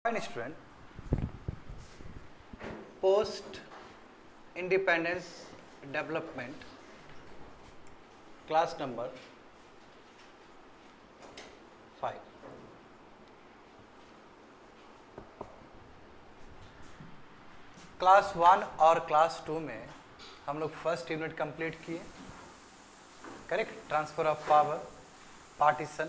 Fine student, post independence development, class number 5. Class 1 और class 2 में हम लोग फर्स्ट यूनिट कंप्लीट किए, correct. Transfer of power, partition,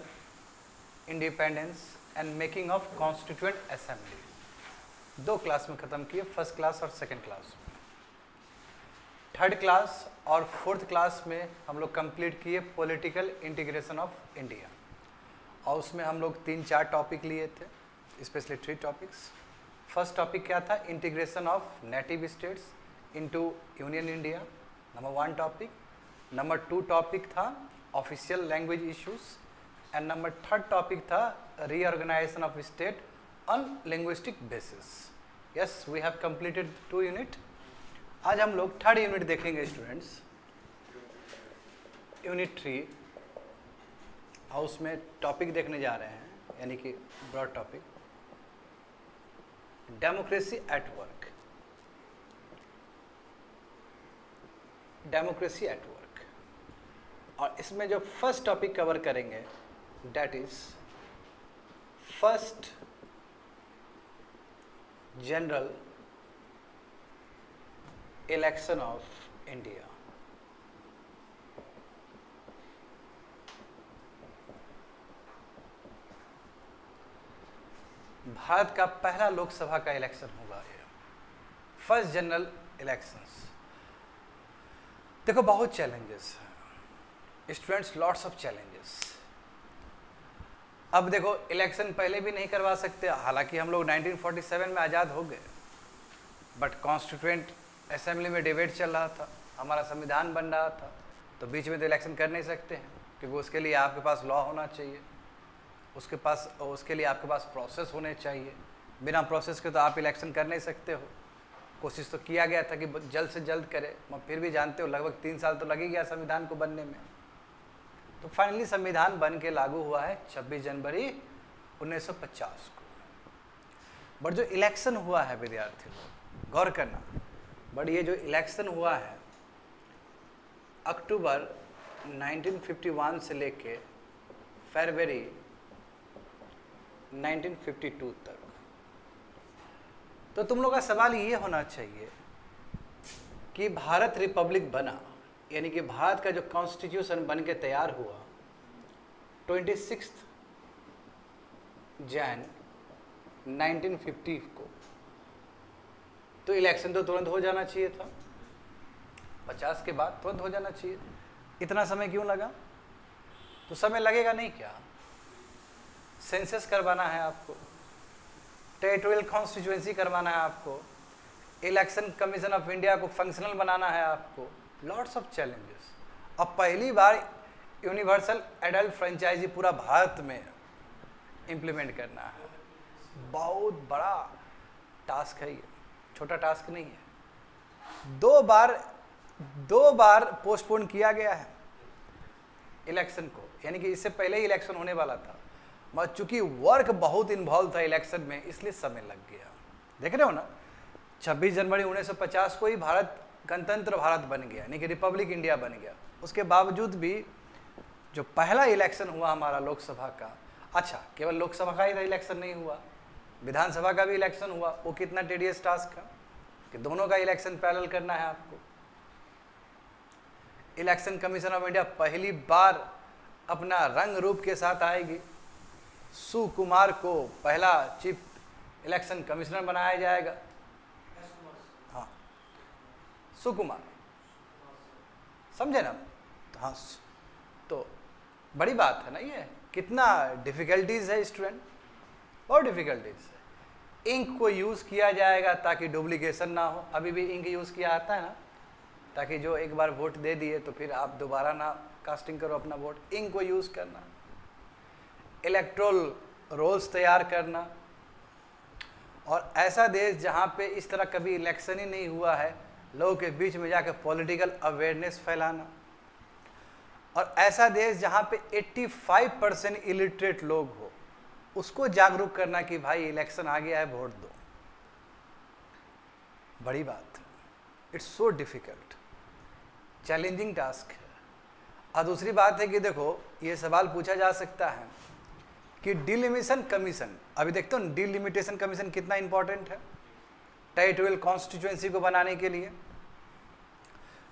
independence and making of constituent assembly 2 class में ख़त्म किए, फर्स्ट क्लास और सेकंड क्लास में। थर्ड क्लास और फोर्थ क्लास में हम लोग कंप्लीट किए पॉलिटिकल इंटीग्रेशन ऑफ इंडिया, और उसमें हम लोग 3-4 टॉपिक लिए थे, स्पेशली 3 टॉपिक्स। फर्स्ट टॉपिक क्या था? Integration of native states into union India, number 1 topic. Number 2 topic था official language issues, and number 3 topic था reorganisation of state on linguistic basis. Yes, we have completed 2 unit. आज हम लोग 3rd unit देखेंगे students, unit 3, और उसमें topic देखने जा रहे हैं, यानी कि broad topic, democracy at work. Democracy at work, और इसमें जो फर्स्ट टॉपिक कवर करेंगे that is first general election of India. Bharat का पहला लोकसभा का इलेक्शन होगा ये, फर्स्ट जनरल इलेक्शंस। देखो बहुत चैलेंजेस हैं स्टूडेंट्स, लॉट्स ऑफ चैलेंजेस। अब देखो इलेक्शन पहले भी नहीं करवा सकते, हालांकि हम लोग 1947 में आज़ाद हो गए, बट कॉन्स्टिट्यूएंट असेंबली में डिबेट चल रहा था, हमारा संविधान बन रहा था, तो बीच में तो इलेक्शन कर नहीं सकते हैं, क्योंकि उसके लिए आपके पास लॉ होना चाहिए, उसके लिए आपके पास प्रोसेस होने चाहिए। बिना प्रोसेस के तो आप इलेक्शन कर नहीं सकते हो। कोशिश तो किया गया था कि जल्द से जल्द करे, मगर फिर भी जानते हो लगभग 3 साल तो लग ही गया संविधान को बनने में। तो फाइनली संविधान बन के लागू हुआ है 26 जनवरी 1950 को। बट जो इलेक्शन हुआ है विद्यार्थी लोग, गौर करना, बट ये जो इलेक्शन हुआ है अक्टूबर 1951 से लेके फरवरी 1952 तक, तो तुम लोग का सवाल ये होना चाहिए कि भारत रिपब्लिक बना, यानी कि भारत का जो कॉन्स्टिट्यूशन बन के तैयार हुआ 26 जैन 1950 को, तो इलेक्शन तो तुरंत हो जाना चाहिए था, 50 के बाद तुरंत हो जाना चाहिए। इतना समय क्यों लगा? तो समय लगेगा नहीं क्या? सेंसस करवाना है आपको, टेरिटोरियल कॉन्स्टिट्यूएंसी करवाना है आपको, इलेक्शन कमीशन ऑफ इंडिया को फंक्शनल बनाना है आपको, लॉट्स ऑफ चैलेंजेस। अब पहली बार यूनिवर्सल एडल्ट फ्रेंचाइजी पूरा भारत में इम्प्लीमेंट करना है, बहुत बड़ा टास्क है ये, छोटा टास्क नहीं है। 2 बार पोस्टपोन किया गया है इलेक्शन को, यानी कि इससे पहले ही इलेक्शन होने वाला था, मगर चूंकि वर्क बहुत इन्वॉल्व था इलेक्शन में, इसलिए समय लग गया। देख रहे हो ना, 26 जनवरी 1950 को ही भारत गणतंत्र भारत बन गया, यानी कि रिपब्लिक इंडिया बन गया। उसके बावजूद भी जो पहला इलेक्शन हुआ हमारा लोकसभा का, अच्छा केवल लोकसभा का ही इलेक्शन नहीं हुआ, विधानसभा का भी इलेक्शन हुआ। वो कितना टेडियस टास्क है कि दोनों का इलेक्शन पैरेलल करना है आपको। इलेक्शन कमीशन ऑफ इंडिया पहली बार अपना रंग रूप के साथ आएगी। सुकुमार को पहला चीफ इलेक्शन कमिश्नर बनाया जाएगा। हाँ, सुकुमार, समझे ना? तो हाँ, तो बड़ी बात है ना ये। कितना डिफिकल्टीज है स्टूडेंट, बहुत डिफिकल्टीज है। इंक को यूज़ किया जाएगा ताकि डुप्लीकेशन ना हो। अभी भी इंक यूज़ किया आता है ना, ताकि जो एक बार वोट दे दिए तो फिर आप दोबारा ना कास्टिंग करो अपना वोट। इंक को यूज़ करना, इलेक्ट्रोल रोल्स तैयार करना, और ऐसा देश जहाँ पे इस तरह कभी इलेक्शन ही नहीं हुआ है, लोगों के बीच में जाकर पॉलिटिकल अवेयरनेस फैलाना, और ऐसा देश जहाँ पे 85% इलिटरेट लोग हो, उसको जागरूक करना कि भाई इलेक्शन आ गया है, वोट दो। बड़ी बात है, it's so difficult, challenging task है। और दूसरी बात है कि देखो ये सवाल पूछा जा सकता है कि डिलिमिशन कमीशन, अभी देखते हो डिलिमिटेशन कमीशन कितना इंपॉर्टेंट है टेरिटोरियल कॉन्स्टिट्यूएंसी को बनाने के लिए।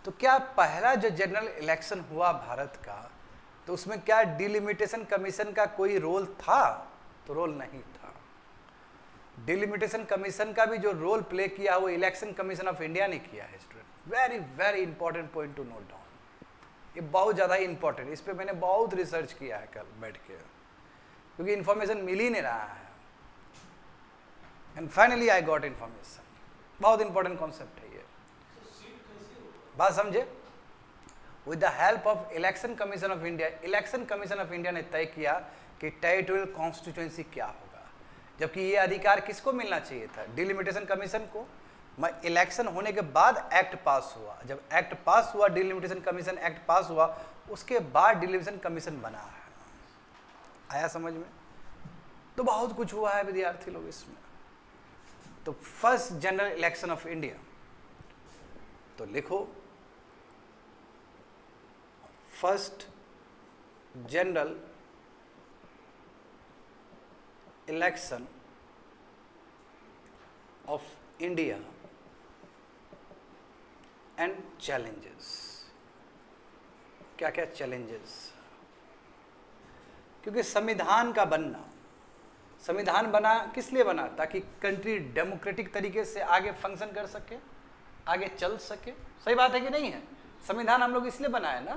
तो क्या पहला जो जनरल इलेक्शन हुआ भारत का, तो उसमें क्या डिलिमिटेशन कमीशन का कोई रोल था? तो रोल नहीं था। डिलिमिटेशन कमीशन का भी जो रोल प्ले किया वो इलेक्शन कमीशन ऑफ इंडिया ने किया है student. Very very important point two note down, ये बहुत ज़्यादा इंपॉर्टेंट, इस पर मैंने बहुत रिसर्च किया है कल बैठ के, क्योंकि इंफॉर्मेशन मिल ही नहीं रहा है। And finally I got information. बहुत इंपॉर्टेंट कॉन्सेप्ट है ये, बात समझे। With the help of election commission of India, election commission of India ने तय किया कि टेरिटोरियल कॉन्स्टिट्यूएंसी क्या होगा, जबकि ये अधिकार किसको मिलना चाहिए था? डिलिमिटेशन कमीशन को। इलेक्शन होने के बाद एक्ट पास हुआ, जब एक्ट पास हुआ, डिलिमिटेशन कमीशन एक्ट पास हुआ, उसके बाद डिलिमिटेशन कमीशन बना है। आया समझ में? तो बहुत कुछ हुआ है विद्यार्थी लोग इसमें। तो first general election of India, तो लिखो first general election of India and challenges. क्या क्या चैलेंजेस? क्योंकि संविधान का बनना, संविधान बना किस लिए बना? ताकि कंट्री डेमोक्रेटिक तरीके से आगे फंक्शन कर सके, आगे चल सके। सही बात है कि नहीं है? संविधान हम लोग इसलिए बनाए ना,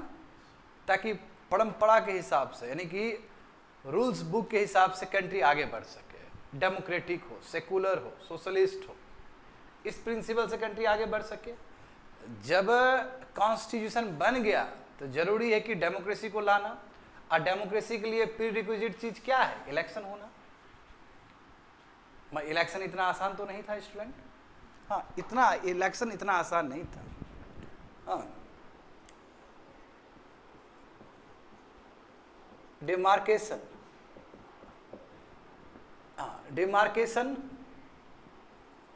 ताकि परंपरा के हिसाब से, यानी कि रूल्स बुक के हिसाब से कंट्री आगे बढ़ सके, डेमोक्रेटिक हो, सेकुलर हो, सोशलिस्ट हो, इस प्रिंसिपल से कंट्री आगे बढ़ सके। जब कॉन्स्टिट्यूशन बन गया तो जरूरी है कि डेमोक्रेसी को लाना, और डेमोक्रेसी के लिए प्री रिक्विजिट चीज क्या है? इलेक्शन होना। इलेक्शन इतना आसान तो नहीं था स्टूडेंट। हाँ, इतना इलेक्शन इतना आसान नहीं था। हाँ, demarcation, demarcation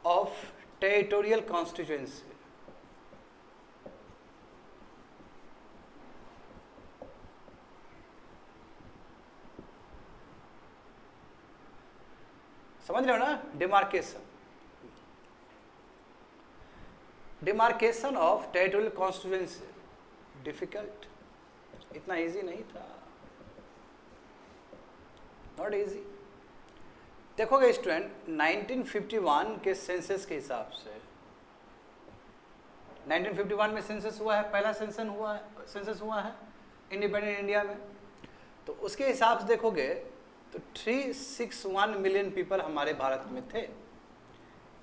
of territorial constituency. समझ रहे हो ना? Demarcation, demarcation of territorial constituency difficult, इतना इजी नहीं था, नॉट इजी। देखोगे स्टूडेंट, 1951 के सेंसस के हिसाब से, 1951 में सेंसस हुआ है, पहला सेंसस हुआ है इंडिपेंडेंट इंडिया में। तो उसके हिसाब से देखोगे तो 361 मिलियन पीपल हमारे भारत में थे,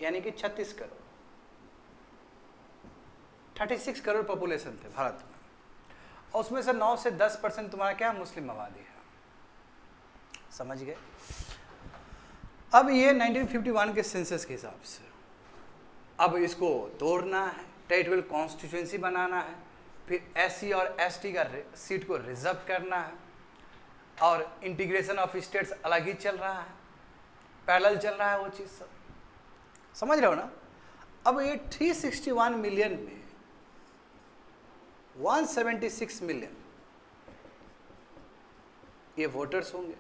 यानी कि 36 करोड़, 36 करोड़ पॉपुलेशन थे भारत में। और उसमें से 9 से 10% तुम्हारा क्या? मुस्लिम आबादी है। समझ गए? अब ये 1951 के सेंसस के हिसाब से, अब इसको तोड़ना है, टेरिटोरियल कॉन्स्टिट्यूएंसी बनाना है, फिर SC और ST का सीट को रिजर्व करना है, और इंटीग्रेशन ऑफ स्टेट्स अलग ही चल रहा है, पैरेलल चल रहा है वो चीज़ सब। समझ रहे हो ना? अब ये 361 मिलियन में 176 मिलियन ये वोटर्स होंगे,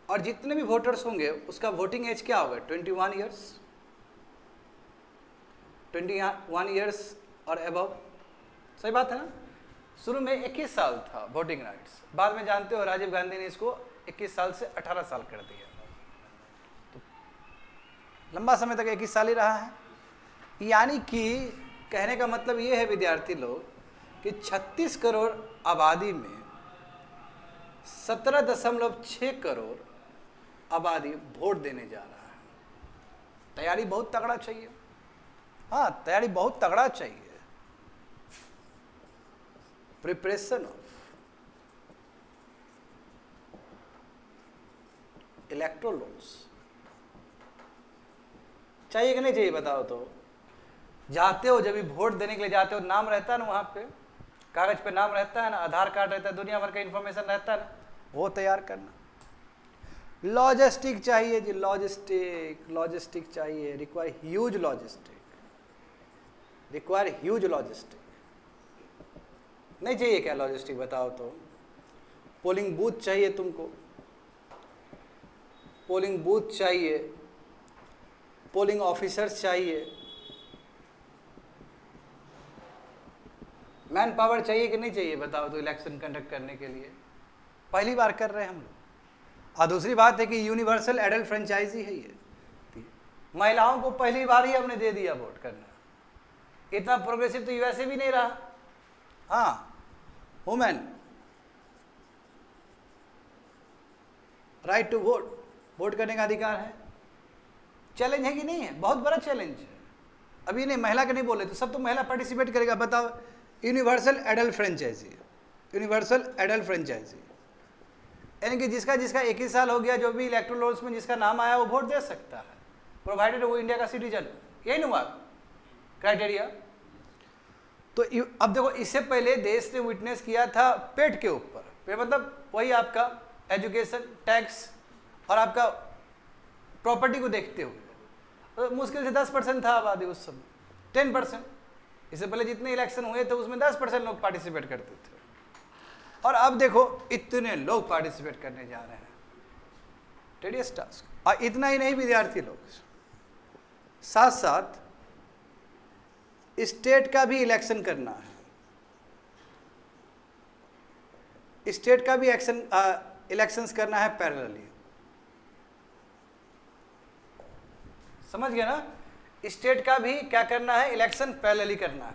और जितने भी वोटर्स होंगे उसका वोटिंग एज क्या होगा? 21 ईयर्स, 21 ईयर्स और अबव। सही बात है ना? शुरू में 21 साल था वोटिंग राइट्स, बाद में जानते हो राजीव गांधी ने इसको 21 साल से 18 साल कर दिया। तो लंबा समय तक 21 साल ही रहा है। यानी कि कहने का मतलब ये है विद्यार्थी लोग कि 36 करोड़ आबादी में 17.6 करोड़ आबादी वोट देने जा रहा है। तैयारी बहुत तगड़ा चाहिए। हाँ, तैयारी बहुत तगड़ा चाहिए। प्रिपरेशन ऑफ इलेक्टोरल लॉस चाहिए कि नहीं चाहिए? बताओ तो। जाते हो, जब भी वोट देने के लिए जाते हो, नाम रहता है ना वहाँ पे, कागज पे नाम रहता है ना, आधार कार्ड रहता है, दुनिया भर का इन्फॉर्मेशन रहता है ना, वो तैयार करना। लॉजिस्टिक चाहिए जी, लॉजिस्टिक चाहिए, रिक्वायर ह्यूज लॉजिस्टिक। नहीं चाहिए क्या लॉजिस्टिक बताओ तो? पोलिंग बूथ चाहिए तुमको, पोलिंग बूथ चाहिए, पोलिंग ऑफिसर्स चाहिए, मैन पावर चाहिए कि नहीं चाहिए बताओ तो इलेक्शन कंडक्ट करने के लिए? पहली बार कर रहे हैं हम लोग। और दूसरी बात है कि यूनिवर्सल एडल्ट फ्रेंचाइजी है ये, महिलाओं को पहली बार ही हमने दे दिया वोट करना। इतना प्रोग्रेसिव तो यूएसए भी नहीं रहा। हाँ, वुमेन राइट टू वोट करने का अधिकार है। चैलेंज है कि नहीं है? बहुत बड़ा चैलेंज है। अभी नहीं, महिला के नहीं बोले तो सब तो महिला पार्टिसिपेट करेगा। बताओ, यूनिवर्सल एडल्ट फ्रेंचाइजी, यानी कि जिसका 21 साल हो गया, जो भी इलेक्टोरल रोल्स में जिसका नाम आया वो वोट दे सकता है, प्रोवाइडेड वो इंडिया का सिटीजन। यही ना हुआ क्राइटेरिया? तो अब देखो, इससे पहले देश ने विटनेस किया था पेट के ऊपर, पेट मतलब वही आपका एजुकेशन, टैक्स और आपका प्रॉपर्टी को देखते हुए, तो मुश्किल से 10% था आबादी उस समय, 10%। इससे पहले जितने इलेक्शन हुए थे उसमें 10% लोग पार्टिसिपेट करते थे, और अब देखो इतने लोग पार्टिसिपेट करने जा रहे हैं। Tedious task. और इतना ही नहीं, विद्यार्थी लोग साथ साथ स्टेट का भी इलेक्शन करना है। स्टेट का भी इलेक्शंस करना है पैरेलली। समझ गया ना? स्टेट का भी क्या करना है? इलेक्शन पैरेलली करना है।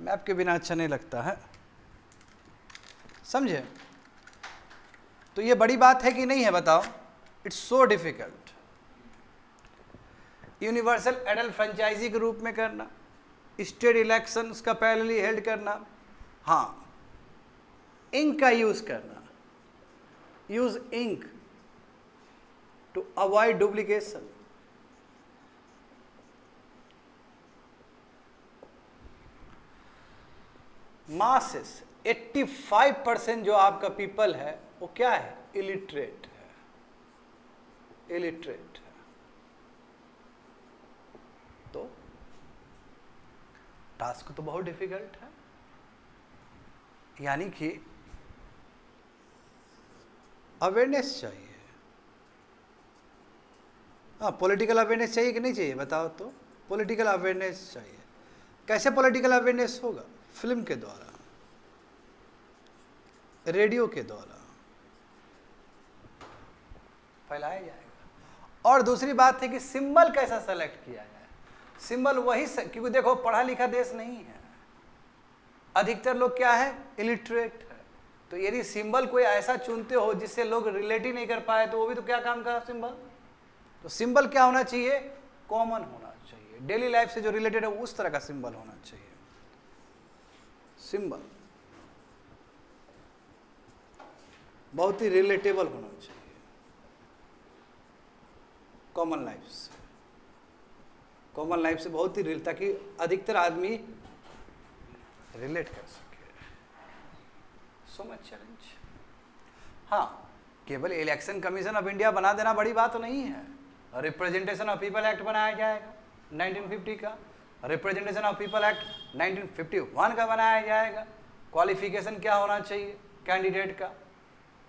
मैप के बिना अच्छा नहीं लगता है, समझे? तो ये बड़ी बात है कि नहीं है बताओ? It's so difficult. Universal adult franchise के रूप में करना, स्टेट इलेक्शन उसका पैरेलली हेल्ड करना। हाँ, इंक का यूज करना, use ink to avoid duplication. Masses 85% जो आपका पीपल है वो क्या है? इलिटरेट है, इलिटरेट है। तो टास्क तो बहुत डिफिकल्ट है। यानी कि अवेयरनेस चाहिए। हाँ, पॉलिटिकल अवेयरनेस चाहिए कि नहीं चाहिए बताओ तो? पॉलिटिकल अवेयरनेस चाहिए। कैसे पॉलिटिकल अवेयरनेस होगा? फिल्म के द्वारा, रेडियो के द्वारा फैलाया जाएगा। और दूसरी बात है कि सिंबल कैसा सेलेक्ट किया जाए। सिंबल वही क्योंकि देखो पढ़ा लिखा देश नहीं है, अधिकतर लोग क्या है? इलिटरेट है। तो यदि सिंबल कोई ऐसा चुनते हो जिससे लोग रिलेट ही नहीं कर पाए, तो वो भी तो क्या काम का सिंबल? तो सिंबल क्या होना चाहिए? कॉमन होना चाहिए, डेली लाइफ से जो रिलेटेड है उस तरह का सिंबल होना चाहिए। सिंबल बहुत ही रिलेटेबल होना चाहिए कॉमन लाइफ से, कॉमन लाइफ से बहुत ही ताकि अधिकतर आदमी रिलेट कर सके। So much challenge. हाँ, केवल इलेक्शन कमीशन ऑफ इंडिया बना देना बड़ी बात तो नहीं है। रिप्रेजेंटेशन ऑफ पीपल एक्ट बनाया जाएगा 1950 का, रिप्रेजेंटेशन ऑफ पीपल एक्ट 1951 का बनाया जाएगा। क्वालिफिकेशन क्या होना चाहिए कैंडिडेट का,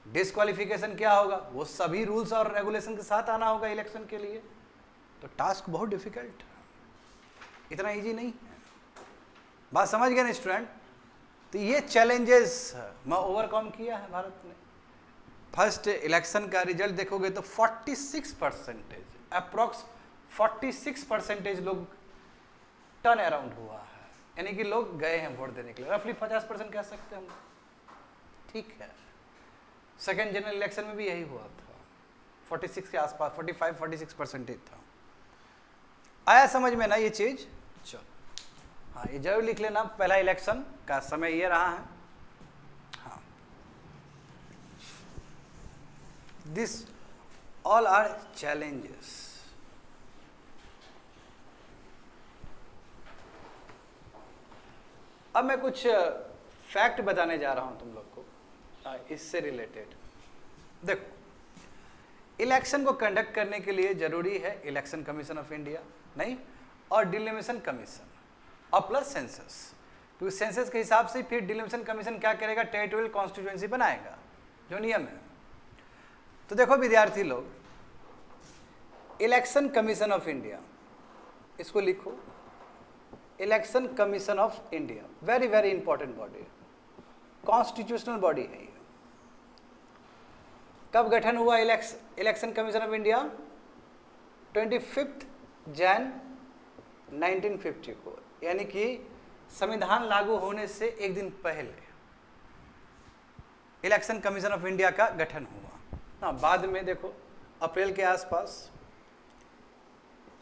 डिसक्वालिफिकेशन क्या होगा, वो सभी रूल्स और रेगुलेशन के साथ आना होगा इलेक्शन के लिए। तो टास्क बहुत डिफिकल्ट है, इतना इजी नहीं है। बात समझ गए ना स्टूडेंट? तो ये चैलेंजेस मैं ओवरकम किया है भारत ने। फर्स्ट इलेक्शन का रिजल्ट देखोगे तो 46%, अप्रॉक्स 46% लोग टर्न अराउंड हुआ है, यानी कि लोग गए हैं वोट देने के लिए। रफली 50% कह सकते हैं हम, ठीक है। सेकेंड जनरल इलेक्शन में भी यही हुआ था, 46 के आसपास, 45-46% था। आया समझ में ना ये चीज? चलो, हाँ ये जरूर लिख लेना, पहला इलेक्शन का समय ये रहा है। हाँ, दिस ऑल आर चैलेंजेस। अब मैं कुछ फैक्ट बताने जा रहा हूं तुम लोग को। इससे रिलेटेड देखो, इलेक्शन को कंडक्ट करने के लिए जरूरी है इलेक्शन कमीशन ऑफ इंडिया नहीं, और डिलिमिशन कमीशन और प्लस सेंसस, क्योंकि सेंसस के हिसाब से फिर डिलिमिशन कमीशन क्या करेगा, टेरिटोरियल कॉन्स्टिट्यूएंसी बनाएगा, जो नियम है। तो देखो विद्यार्थी लोग, इलेक्शन कमीशन ऑफ इंडिया, इसको लिखो, election commission of India, very very important body, constitutional body है ये। कब गठन हुआ election commission of India? 25 Jain 1950 को, यानी कि संविधान लागू होने से एक दिन पहले इलेक्शन कमीशन ऑफ इंडिया का गठन हुआ। हाँ, बाद में देखो अप्रैल के आसपास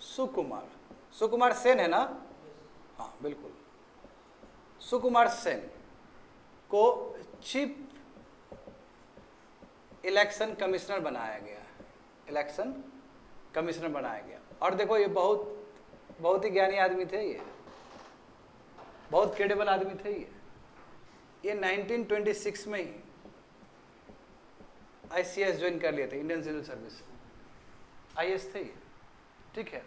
सुकुमार सेन है ना, हाँ बिल्कुल, सुकुमार सेन को चीफ इलेक्शन कमिश्नर बनाया गया, इलेक्शन कमिश्नर बनाया गया। और देखो ये बहुत ही ज्ञानी आदमी थे, ये बहुत क्रेडिबल आदमी थे ये 1926 में ही ICS ज्वाइन कर लिए थे, इंडियन सिविल सर्विस, IS थे ये, ठीक है।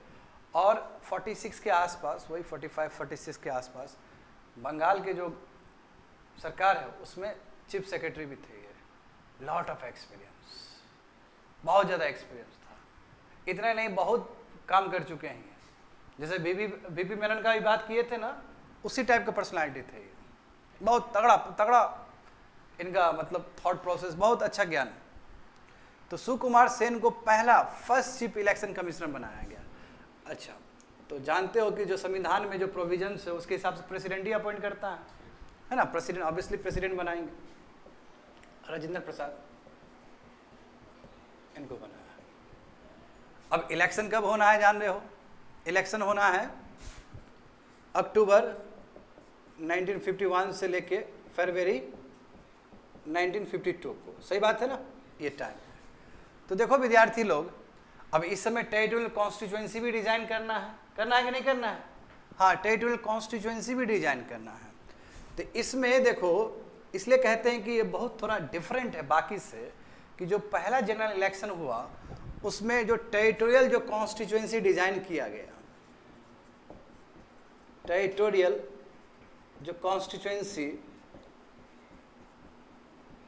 और 46 के आसपास, वही 45-46 के आसपास बंगाल के जो सरकार है उसमें चीफ सेक्रेटरी भी थे ये। लॉट ऑफ एक्सपीरियंस, बहुत ज़्यादा एक्सपीरियंस था। इतना नहीं, बहुत काम कर चुके हैं। जैसे बीपी मेनन का भी बात किए थे ना, उसी टाइप का पर्सनालिटी थे ये। बहुत तगड़ा इनका मतलब थॉट प्रोसेस, बहुत अच्छा ज्ञान। तो सुकुमार सेन को पहला फर्स्ट चीफ इलेक्शन कमिश्नर बनाया गया। अच्छा, तो जानते हो कि जो संविधान में जो प्रोविजंस है उसके हिसाब से प्रेसिडेंट ही अपॉइंट करता है ना, प्रेसिडेंट ऑब्वियसली प्रेसिडेंट बनाएंगे। राजेंद्र प्रसाद इनको बनाया। अब इलेक्शन कब होना है जान रहे हो? इलेक्शन होना है अक्टूबर 1951 से लेके फरवरी 1952 को, सही बात है ना, ये टाइम। तो देखो विद्यार्थी लोग, अब इस समय टेरिटोरियल कॉन्स्टिट्यूएंसी भी डिजाइन करना है कि नहीं करना है? हाँ, टेरिटोरियल कॉन्स्टिट्यूएंसी भी डिजाइन करना है। तो इसमें देखो, इसलिए कहते हैं कि ये बहुत थोड़ा डिफरेंट है बाकी से, कि जो पहला जनरल इलेक्शन हुआ उसमें जो टेरिटोरियल जो कॉन्स्टिट्यूएंसी डिजाइन किया गया, टेरिटोरियल जो कॉन्स्टिट्यूएंसी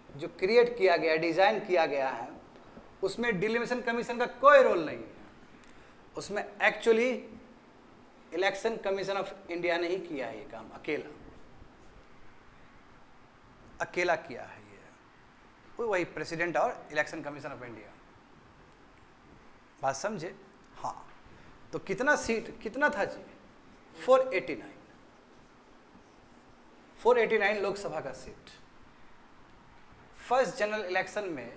जो क्रिएट किया गया, डिजाइन किया गया है, उसमें डिलिमिशन कमीशन का कोई रोल नहीं है। उसमें actually election commission of India ने ही किया है ये काम, अकेला किया है ये, वही प्रेसिडेंट और इलेक्शन कमीशन ऑफ इंडिया। बात समझे? हाँ, तो कितना था जी? 489 लोकसभा का सीट। फर्स्ट जनरल इलेक्शन में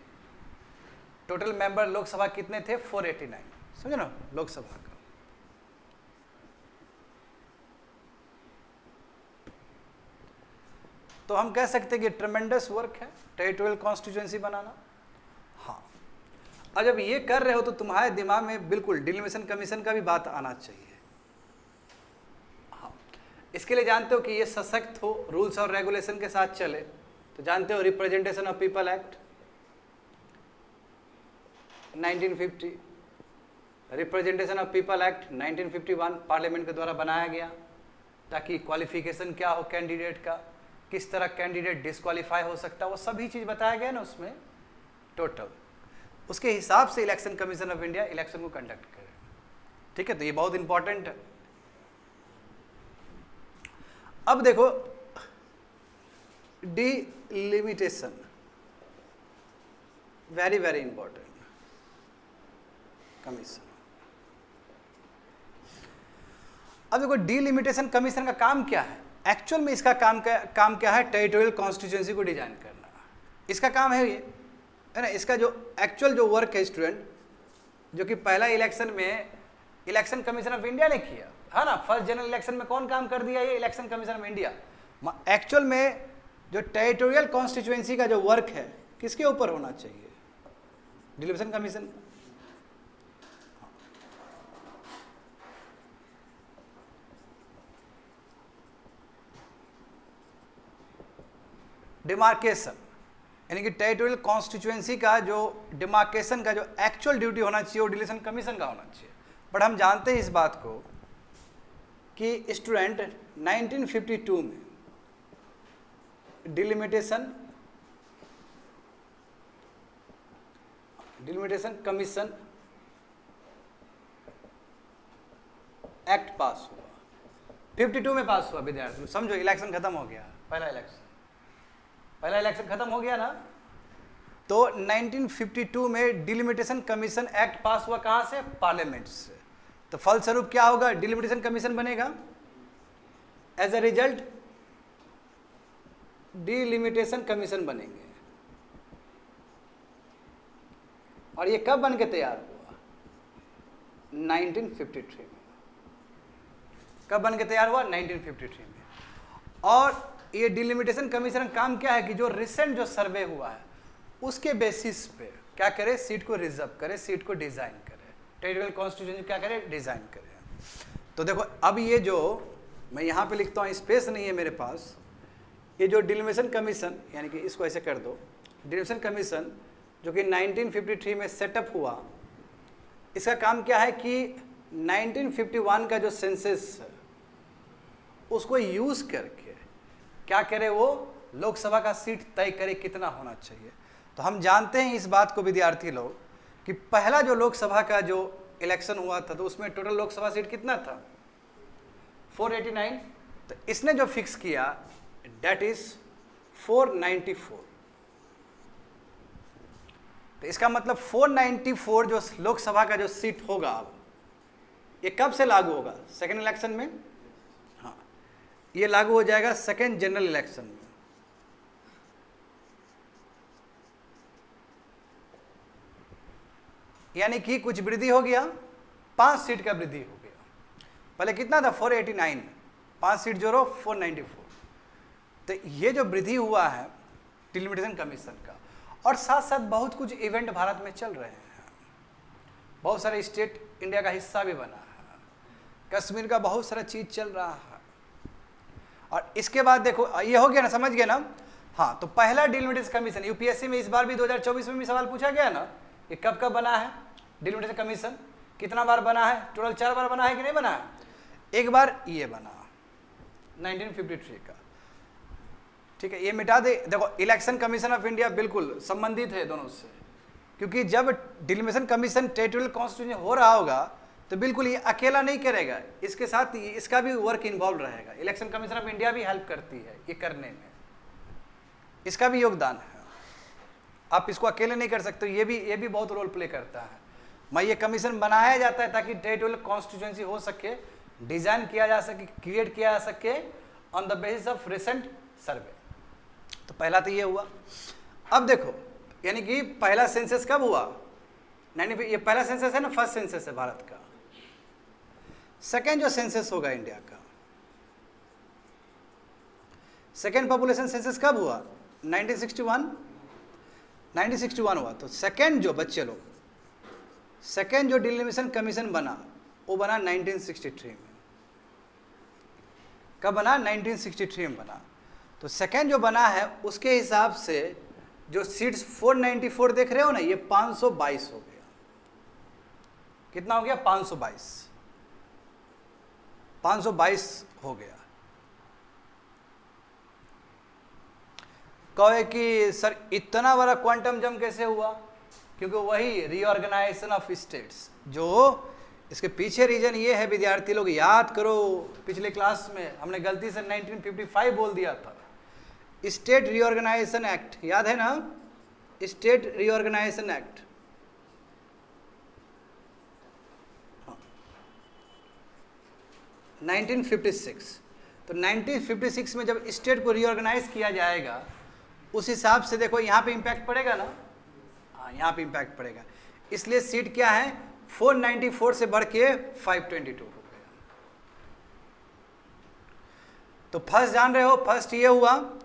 टोटल मेंबर लोकसभा कितने थे? 489, समझे ना, लोकसभा का। तो हम कह सकते हैं कि ट्रेमेंडस वर्क है टेरिटोरियल कॉन्स्टिट्यूएंसी बनाना। हाँ, और जब ये कर रहे हो तो तुम्हारे दिमाग में बिल्कुल डिलिमिशन कमीशन का भी बात आना चाहिए। हाँ, इसके लिए जानते हो कि ये सशक्त हो, रूल्स और रेगुलेशन के साथ चले, तो जानते हो representation of people act 1950, representation of people act 1951 parliament के द्वारा बनाया गया, ताकि क्वालिफिकेशन क्या हो कैंडिडेट का, किस तरह कैंडिडेट डिस्क्वालीफाई हो सकता है, वो सभी चीज़ बताया गया ना उसमें टोटल। उसके हिसाब से election commission of India election को कंडक्ट करे, ठीक है। तो ये बहुत इंपॉर्टेंट है। अब देखो delimitation, very very important commission. अब देखो डिलिमिटेशन कमीशन का काम क्या है? एक्चुअल में इसका काम क्या है? टेरिटोरियल कॉन्स्टिट्यूएंसी को डिजाइन करना, इसका काम है ये, है ना। इसका जो एक्चुअल जो वर्क है स्टूडेंट, जो कि पहला इलेक्शन में इलेक्शन कमीशन ऑफ इंडिया ने किया है ना, फर्स्ट जनरल इलेक्शन में कौन काम कर दिया? ये election commission of India. Actual में जो टेरिटोरियल कॉन्स्टिट्यूएंसी का जो वर्क है किसके ऊपर होना चाहिए? डिलिमिशन कमीशन। डिमार्केशन, यानी कि टेरिटोरियल कॉन्स्टिट्यूएंसी का जो डिमार्केशन का जो एक्चुअल ड्यूटी होना चाहिए वो डिलीमिटेशन कमीशन का होना चाहिए। बट हम जानते हैं इस बात को कि स्टूडेंट 1952 में डिलिमिटेशन कमीशन एक्ट पास हुआ, 52 में पास हुआ विद्यार्थी। समझो इलेक्शन खत्म हो गया, पहला इलेक्शन खत्म हो गया ना। तो 1952 में डिलिमिटेशन कमीशन एक्ट पास हुआ, कहां से? पार्लियामेंट से। तो फलस्वरूप क्या होगा? डिलिमिटेशन कमीशन बनेगा। As a result delimitation commission बनेंगे। और ये कब बन के तैयार हुआ? 1953 में। कब बन के तैयार हुआ? 1953 में। और ये डिलिमिटेशन कमीशन का काम क्या है कि जो रिसेंट जो सर्वे हुआ है उसके बेसिस पे क्या करे? सीट को रिजर्व करे, सीट को डिजाइन करे, टेरिटोरियल कॉन्स्टिट्यूशन क्या करे? डिजाइन करे। तो देखो अब ये जो मैं यहाँ पे लिखता हूँ, स्पेस नहीं है मेरे पास, ये जो डिलिमिटेशन कमीशन, यानी कि इसको ऐसे कर दो, डिलिमिटेशन कमीशन जो कि 1953 में सेटअप हुआ, इसका काम क्या है कि 1951 का जो सेंसस है उसको यूज करके क्या करे? वो लोकसभा का सीट तय करे कितना होना चाहिए। तो हम जानते हैं इस बात को विद्यार्थी लोग कि पहला जो लोकसभा का जो इलेक्शन हुआ था तो उसमें टोटल लोकसभा सीट कितना था? 489। तो इसने जो फिक्स किया डेट इज 494। तो इसका मतलब 494 जो लोकसभा का जो सीट होगा अब ये कब से लागू होगा? सेकेंड इलेक्शन में। हाँ, ये लागू हो जाएगा सेकेंड जनरल इलेक्शन में। यानी कि कुछ वृद्धि हो गया, 5 सीट का वृद्धि हो गया। पहले कितना था? 489, 5 सीट जोड़ो 494। तो ये जो वृद्धि हुआ है डिलिमिटेशन कमीशन का, और साथ साथ बहुत कुछ इवेंट भारत में चल रहे हैं। बहुत सारे स्टेट इंडिया का हिस्सा भी बना है, कश्मीर का बहुत सारा चीज चल रहा है। और इसके बाद देखो ये हो गया ना, समझ गए ना? हाँ, तो पहला डिलिमिटेशन कमीशन यूपीएससी में इस बार भी 2024 में भी सवाल पूछा गया ना, ये कब कब बना है डिलिमिटेशन कमीशन, कितना बार बना है? टोटल 4 बार बना है कि नहीं बना है? एक बार ये बना 1953 का, ठीक है, ये मिटा दे। देखो इलेक्शन कमीशन ऑफ इंडिया बिल्कुल संबंधित है दोनों से, क्योंकि जब डिलिमिटेशन कमीशन टेरिटोरियल कॉन्स्टिट्यूशन हो रहा होगा तो बिल्कुल ये अकेला नहीं करेगा, इसके साथ इसका भी वर्क इन्वॉल्व रहेगा। इलेक्शन कमीशन ऑफ इंडिया भी हेल्प करती है ये करने में, इसका भी योगदान है। आप इसको अकेले नहीं कर सकते, ये भी बहुत रोल प्ले करता है। मैं ये कमीशन बनाया जाता है ताकि टेरिटोरियल कॉन्स्टिट्यूएंसी हो सके, डिजाइन किया जा सके, क्रिएट किया जा सके on the basis of recent survey. तो पहला तो ये हुआ। अब देखो यानी कि पहला सेंसस कब हुआ? ये पहला सेंसस है ना, फर्स्ट सेंसस है भारत का। सेकेंड जो सेंसस होगा इंडिया का, सेकेंड पॉपुलेशन सेंसस कब हुआ? 1961 हुआ। तो सेकेंड जो बच्चे लोग, सेकेंड जो डिलिमिटेशन कमीशन बना वो बना 1963 में। कब बना? 1963 में बना। तो सेकेंड जो बना है उसके हिसाब से जो सीट्स 494 देख रहे हो ना, ये 522 हो गया। कितना हो गया? 522 हो गया। कहे कि सर इतना बड़ा क्वांटम जंप कैसे हुआ? क्योंकि वही रीऑर्गेनाइजेशन ऑफ स्टेट्स, जो इसके पीछे रीजन ये है विद्यार्थी लोग याद करो, पिछले क्लास में हमने गलती से 1955 बोल दिया था। स्टेट रीऑर्गेनाइजेशन एक्ट याद है ना? State reorganisation act 1956। तो 1956 में जब स्टेट को रीऑर्गेनाइज किया जाएगा उस हिसाब से देखो यहाँ पे इम्पैक्ट पड़ेगा ना। हाँ, यहाँ पे इम्पैक्ट पड़ेगा। इसलिए सीट क्या है? 494 से बढ़ के 522 हो गया। तो फर्स्ट जान रहे हो, फर्स्ट ये हुआ,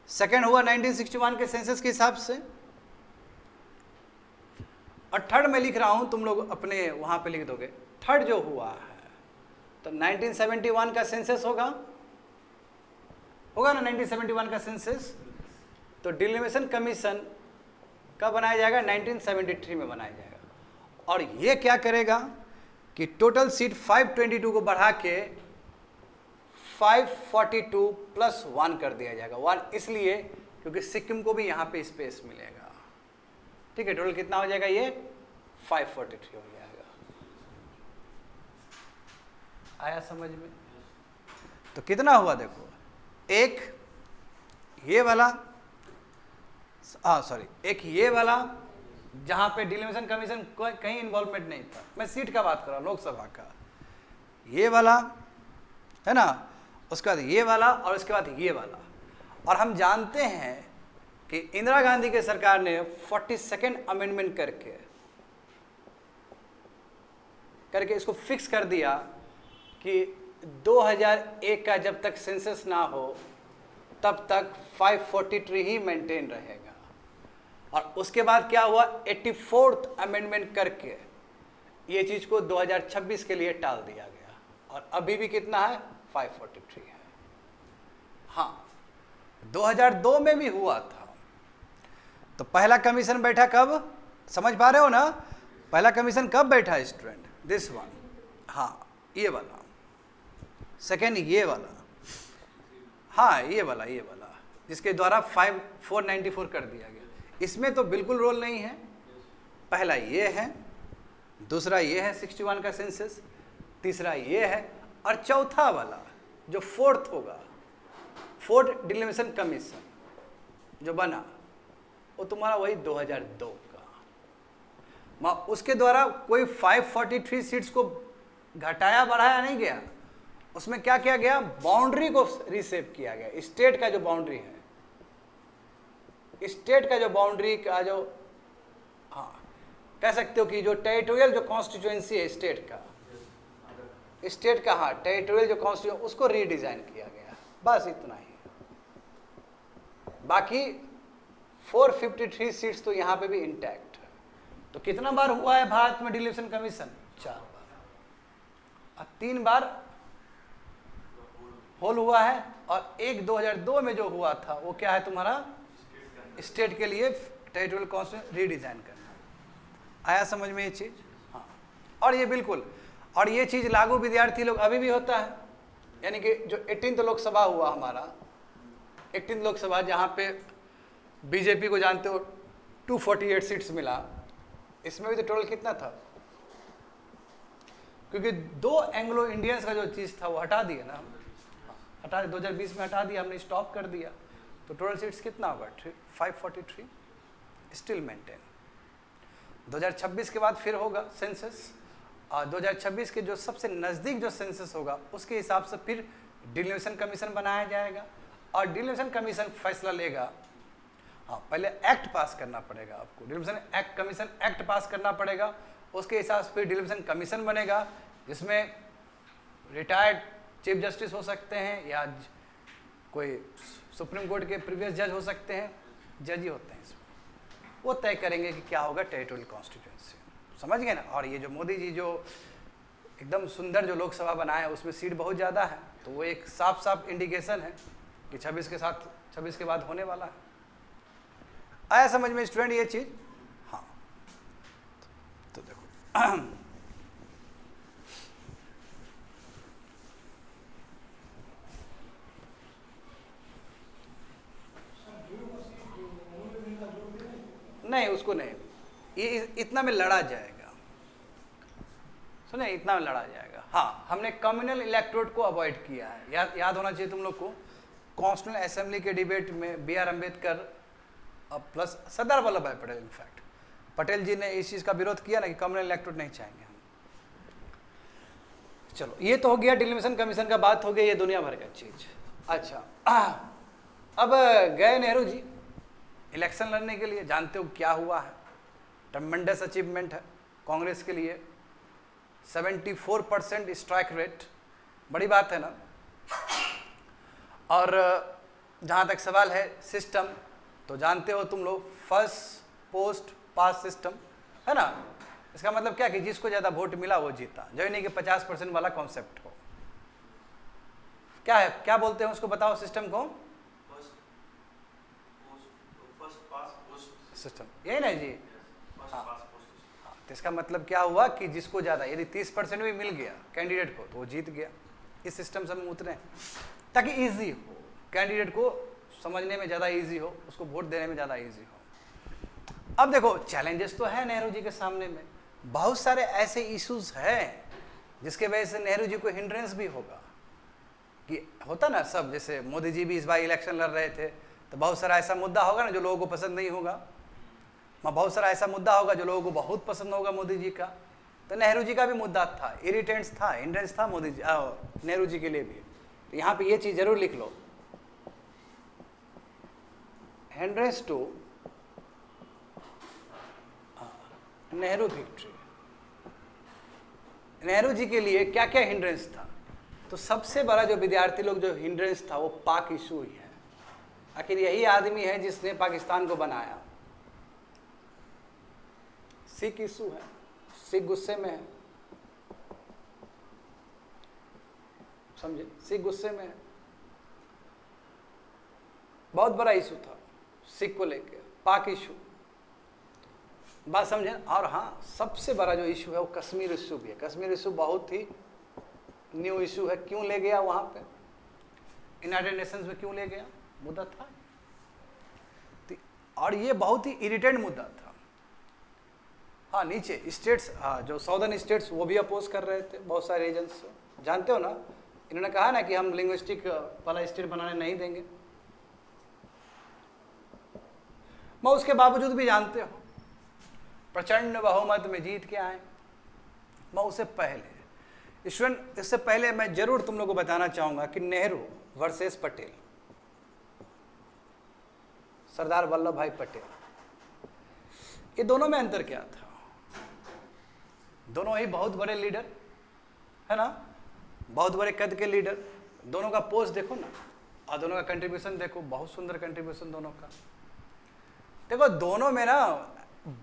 सेकेंड हुआ 1961 के सेंसस के हिसाब से, और थर्ड में लिख रहा हूं, तुम लोग अपने वहां पे लिख दोगे। थर्ड जो हुआ है तो 1971 का सेंसस होगा ना 1971 का सेंसस। तो डिलिमिटेशन कमीशन कब बनाया जाएगा? 1973 में बनाया जाएगा। और ये क्या करेगा कि टोटल सीट 522 को बढ़ा के 542 प्लस 1 कर दिया जाएगा। 1 इसलिए क्योंकि सिक्किम को भी यहाँ पे स्पेस मिलेगा। ठीक है, टोटल कितना हो जाएगा? ये 543 हो जाएगा। आया समझ में? तो कितना हुआ देखो, एक ये वाला, एक ये वाला जहां पे डिलिमिशन कमीशन कहीं इन्वॉल्वमेंट नहीं था, मैं सीट का बात कर रहा हूं, लोकसभा का, ये वाला है ना, उसके बाद ये वाला और उसके बाद ये वाला। और हम जानते हैं कि इंदिरा गांधी के सरकार ने 42nd अमेंडमेंट करके इसको फिक्स कर दिया कि 2001 का जब तक सेंसस ना हो तब तक 543 ही मेंटेन रहेगा। और उसके बाद क्या हुआ, 84th अमेंडमेंट करके ये चीज़ को 2026 के लिए टाल दिया गया और अभी भी कितना है? 543 है। हाँ, 2002 में भी हुआ था। तो पहला कमीशन बैठा कब, समझ पा रहे हो ना? पहला कमीशन कब बैठा स्टूडेंट? दिस वन, हाँ ये वाला। सेकेंड ये वाला, हाँ ये वाला जिसके द्वारा 494 कर दिया गया। इसमें तो बिल्कुल रोल नहीं है। पहला ये है, दूसरा ये है 61 का सेंसस, तीसरा ये है, और चौथा वाला जो फोर्थ होगा, फोर्थ डिलिमिशन कमीशन जो बना, वो तुम्हारा वही 2002 का। उसके द्वारा कोई 543 सीट्स को घटाया बढ़ाया नहीं गया। उसमें क्या किया गया? बाउंड्री को रीसेप किया गया। स्टेट का जो बाउंड्री है, स्टेट का जो बाउंड्री का जो, हाँ कह सकते हो कि जो टेरिटोरियल जो कॉन्स्टिट्यूएंसी है स्टेट का, हाँ टेरिटोरियल जो कॉन्स्टिट्यूएंसी, उसको रीडिजाइन किया गया। बस इतना ही। बाकी 453 सीट्स तो यहाँ पे भी इंटैक्ट है। तो कितना बार हुआ है भारत में डिलिमिशन कमीशन? 4 बार। 3 बार होल हुआ है और एक 2002 में जो हुआ था वो क्या है तुम्हारा? स्टेट के लिए टेरिटोरियल कॉन्स्टिट्यूशन रीडिजाइन करना। आया समझ में ये चीज़? हाँ। और ये बिल्कुल, और ये चीज़ लागू विद्यार्थी लोग अभी भी होता है। यानी कि जो 18th लोकसभा हुआ हमारा, 18th लोकसभा जहाँ पे बीजेपी को जानते हो 248 सीट्स मिला, इसमें भी तो टोटल कितना था? क्योंकि 2 एंग्लो इंडियंस का जो चीज़ था वो हटा दिया ना, हटा 2020 में हटा दिया, हमने स्टॉप कर दिया। तो टोटल सीट्स कितना होगा? 543 स्टिल मेंटेन। 2026 के बाद फिर होगा सेंसस, और 2026 के जो सबसे नज़दीक जो सेंसस होगा उसके हिसाब से फिर डिलिमिशन कमीशन बनाया जाएगा। और डिलिमिशन कमीशन फैसला लेगा। हाँ, पहले एक्ट पास करना पड़ेगा आपको, डिलिमिशन एक्ट कमीशन एक्ट पास करना पड़ेगा। उसके हिसाब से फिर डिलिमिशन कमीशन बनेगा, जिसमें रिटायर्ड चीफ जस्टिस हो सकते हैं या कोई सुप्रीम कोर्ट के प्रीवियस जज हो सकते हैं, जज ही होते हैं इसमें। वो तय करेंगे कि क्या होगा टेरिटोरियल कॉन्स्टिट्यूएंसी। समझ गए ना? और ये जो मोदी जी जो एकदम सुंदर जो लोकसभा बनाया है उसमें सीट बहुत ज़्यादा है, तो वो एक साफ साफ इंडिकेशन है कि 26 के बाद होने वाला है। आया समझ में स्टूडेंट ये चीज़? हाँ। तो देखो नहीं, उसको नहीं, ये इतना में लड़ा जाएगा। सुने, इतना में लड़ा जाएगा। हाँ, हमने कम्युनल इलेक्टोरेट को अवॉइड किया है। याद होना चाहिए तुम लोग को। कॉन्स्टिट्यूशनल असेंबली के डिबेट में B are Ambedkar plus Sardar Vallabh भाई पटेल, इनफैक्ट पटेल जी ने इस चीज़ का विरोध किया ना कि कम्युनल इलेक्टोरेट नहीं चाहेंगे हम। चलो, ये तो हो गया डिलिमिशन कमीशन का, बात हो गई, ये दुनिया भर का चीज़। अच्छा, अब गए नेहरू जी इलेक्शन लड़ने के लिए। जानते हो क्या हुआ है? ट्रमेंडस अचीवमेंट है कांग्रेस के लिए, 74% स्ट्राइक रेट, बड़ी बात है ना। और जहाँ तक सवाल है सिस्टम, तो जानते हो तुम लोग फर्स्ट पोस्ट पास सिस्टम है ना। इसका मतलब क्या कि जिसको ज़्यादा वोट मिला वो जीता, जो नहीं कि 50% वाला कॉन्सेप्ट हो। क्या है, क्या बोलते हैं उसको, बताओ सिस्टम को? सिस्टम, यही ना जी। हाँ, तो इसका मतलब क्या हुआ कि जिसको ज़्यादा, यदि 30% भी मिल गया कैंडिडेट को तो वो जीत गया। इस सिस्टम से हम उतरे ताकि इजी हो, कैंडिडेट को समझने में ज़्यादा इजी हो, उसको वोट देने में ज़्यादा इजी हो। अब देखो चैलेंजेस तो है नेहरू जी के सामने में, बहुत सारे ऐसे इश्यूज हैं जिसके वजह से नेहरू जी को हिंड्रेंस भी होगा। कि होता ना सब, जैसे मोदी जी भी इस बार इलेक्शन लड़ रहे थे तो बहुत सारा ऐसा मुद्दा होगा ना जो लोगों को पसंद नहीं होगा, बहुत सारा ऐसा मुद्दा होगा जो लोगों को बहुत पसंद होगा मोदी जी का। तो नेहरू जी का भी मुद्दा था, इरिटेंट्स था, हिंड्रेंस था मोदी जी नेहरू जी के लिए भी। तो यहाँ पे ये चीज़ जरूर लिख लो, hindrance to Nehru victory. Nehru ji के लिए क्या क्या हिंड्रेंस था? तो सबसे बड़ा जो विद्यार्थी लोग जो हिंड्रेंस था वो पाक इशू ही है। आखिर यही आदमी है जिसने पाकिस्तान को बनाया। सिख इशू है, सिख गुस्से में है, समझे, सिख गुस्से में है, बहुत बड़ा इशू था सिख को लेके, पाक इशू, बात समझे। और हाँ, सबसे बड़ा जो इशू है वो कश्मीर इशू भी है। कश्मीर इशू बहुत ही न्यू इशू है। क्यों ले गया वहाँ पे, यूनाइटेड नेशंस में क्यों ले गया, मुद्दा था। और ये बहुत ही इरिटेंट मुद्दा था। हाँ, नीचे स्टेट्स, हाँ जो साउदर्न स्टेट्स वो भी अपोज कर रहे थे, बहुत सारे रीजन्स, जानते हो ना। इन्होंने कहा ना कि हम लिंग्विस्टिक वाला स्टेट बनाने नहीं देंगे, मैं उसके बावजूद भी जानते हो प्रचंड बहुमत में जीत के आए। मैं उससे पहले स्टूडेंट, इससे पहले मैं जरूर तुम लोगों को बताना चाहूंगा कि नेहरू वर्सेस पटेल, सरदार वल्लभ भाई पटेल, ये दोनों में अंतर क्या था? दोनों ही बहुत बड़े लीडर है ना, बहुत बड़े कद के लीडर। दोनों का पोस्ट देखो ना, और दोनों का कंट्रीब्यूशन देखो, बहुत सुंदर कंट्रीब्यूशन दोनों का। देखो दोनों में ना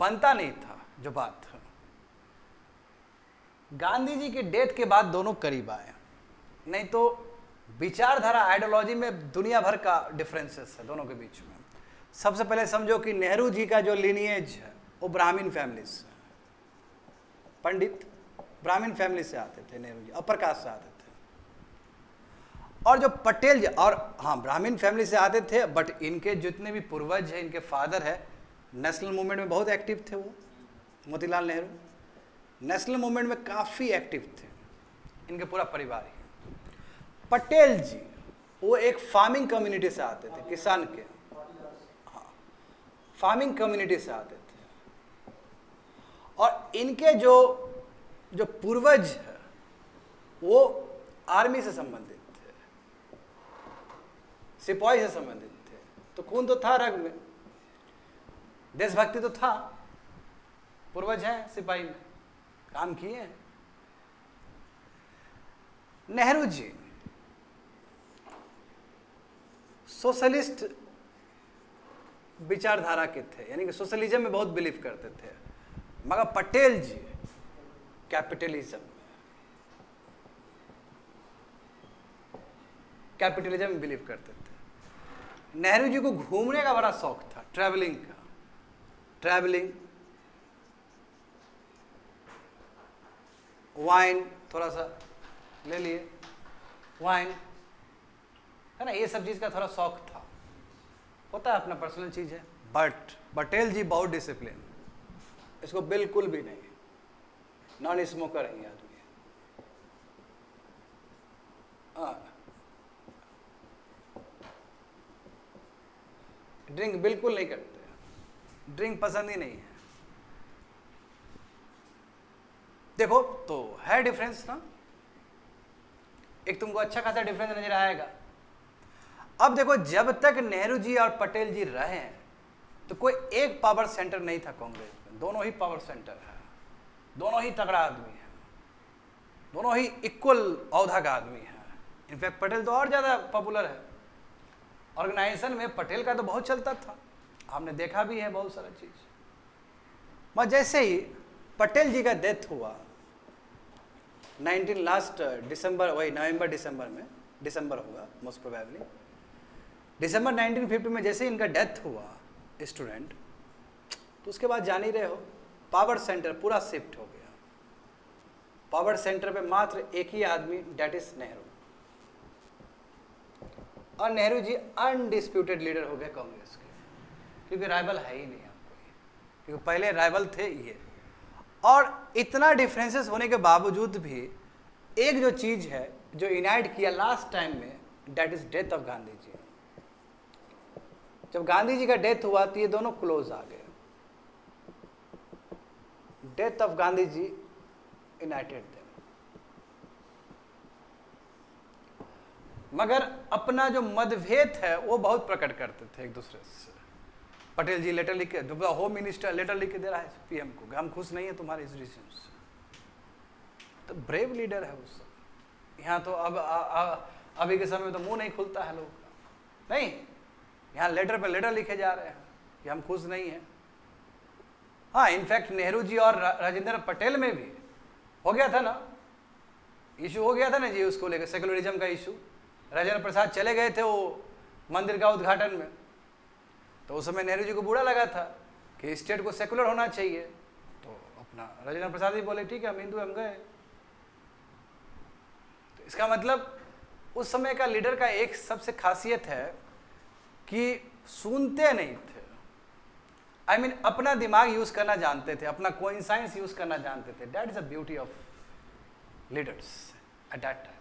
बनता नहीं था जो बात। गांधी जी के डेथ के बाद दोनों करीब आए, नहीं तो विचारधारा आइडियोलॉजी में दुनिया भर का डिफरेंसेस है दोनों के बीच में। सबसे पहले समझो कि नेहरू जी का जो लिनिएज है वो ब्राह्मण फैमिली से, पंडित ब्राह्मण फैमिली से आते थे नेहरू जी, अपर कास्ट से आते थे। और जो पटेल जी, और हाँ ब्राह्मण फैमिली से आते थे, बट इनके जितने भी पूर्वज हैं, इनके फादर है नेशनल मूवमेंट में बहुत एक्टिव थे। वो मोतीलाल नेहरू नेशनल मूवमेंट में काफ़ी एक्टिव थे, इनके पूरा परिवार ही। पटेल जी वो एक फार्मिंग कम्युनिटी से आते थे, किसान के, हाँ फार्मिंग कम्युनिटी से आते थे। और इनके जो पूर्वज है वो आर्मी से संबंधित थे, सिपाही से संबंधित थे। तो खून तो था रग में, देशभक्ति तो था, पूर्वज हैं सिपाही में, काम किए हैं। नेहरू जी सोशलिस्ट विचारधारा के थे, यानी कि सोशलिज्म में बहुत बिलीव करते थे, मगर पटेल जी कैपिटलिज्म में बिलीव करते थे। नेहरू जी को घूमने का बड़ा शौक था, ट्रैवलिंग का, ट्रैवलिंग, वाइन थोड़ा सा ले लिए, वाइन है ना, ये सब चीज़ का थोड़ा शौक था, होता है अपना पर्सनल चीज़ है। बट पटेल जी बहुत डिसिप्लिन, इसको बिल्कुल भी नहीं, नॉन स्मोकर है ये आदमी, हाँ ड्रिंक बिल्कुल नहीं करते, ड्रिंक पसंद ही नहीं है। देखो तो है डिफरेंस ना, एक तुमको अच्छा खासा डिफरेंस नजर आएगा। अब देखो जब तक नेहरू जी और पटेल जी रहे तो कोई एक पावर सेंटर नहीं था कांग्रेस में, दोनों ही पावर सेंटर है, दोनों ही तगड़ा आदमी है, दोनों ही इक्वल औहदा का आदमी है। इनफैक्ट पटेल तो और ज़्यादा पॉपुलर है, ऑर्गेनाइजेशन में पटेल का तो बहुत चलता था, हमने देखा भी है बहुत सारा चीज़। मगर जैसे ही पटेल जी का डेथ हुआ 19 लास्ट दिसंबर, वही नवंबर दिसंबर होगा मोस्ट प्रोबेबली, दिसंबर 1950 में जैसे ही इनका डेथ हुआ स्टूडेंट, तो उसके बाद जान ही रहे हो, पावर सेंटर पूरा शिफ्ट हो गया। पावर सेंटर पे मात्र एक ही आदमी, डेट इज नेहरू। और नेहरू जी अनडिस्प्यूटेड लीडर हो गए कांग्रेस के, क्योंकि राइवल है ही नहीं आपको, क्योंकि पहले राइवल थे ये। और इतना डिफरेंसेस होने के बावजूद भी एक जो चीज है जो यूनाइट किया लास्ट टाइम में, date is death of Gandhi ji. जब गांधी जी का डेथ हुआ तो ये दोनों क्लोज आ गए। Death of Gandhi ji united them. मगर अपना जो मतभेद है वो बहुत प्रकट करते थे एक दूसरे से। पटेल जी लेटर लिख के, होम मिनिस्टर लेटर लिख के दे रहा है पीएम को, हम खुश नहीं है तुम्हारे इस डिसीजन से। तो ब्रेव लीडर है वो सब। यहाँ तो अब अभी के समय में तो मुंह नहीं खुलता है लोग का, नहीं, यहाँ लेटर पे लेटर लिखे जा रहे हैं कि हम खुश नहीं हैं। हाँ, इनफैक्ट नेहरू जी और राजेंद्र पटेल में भी हो गया था ना, इशू हो गया था ना जी उसको लेकर, सेकुलरिज्म का इशू। राजेंद्र प्रसाद चले गए थे वो मंदिर का उद्घाटन में, तो उस समय नेहरू जी को बुरा लगा था कि स्टेट को सेकुलर होना चाहिए। तो अपना राजेंद्र प्रसाद जी बोले ठीक है हम हिंदू, हम गए। तो इसका मतलब उस समय का लीडर का एक सबसे खासियत है कि सुनते नहीं थे। I mean, अपना दिमाग यूज करना जानते थे, अपना कोइंसाइंस यूज करना जानते थे। That is the beauty of leaders at that time.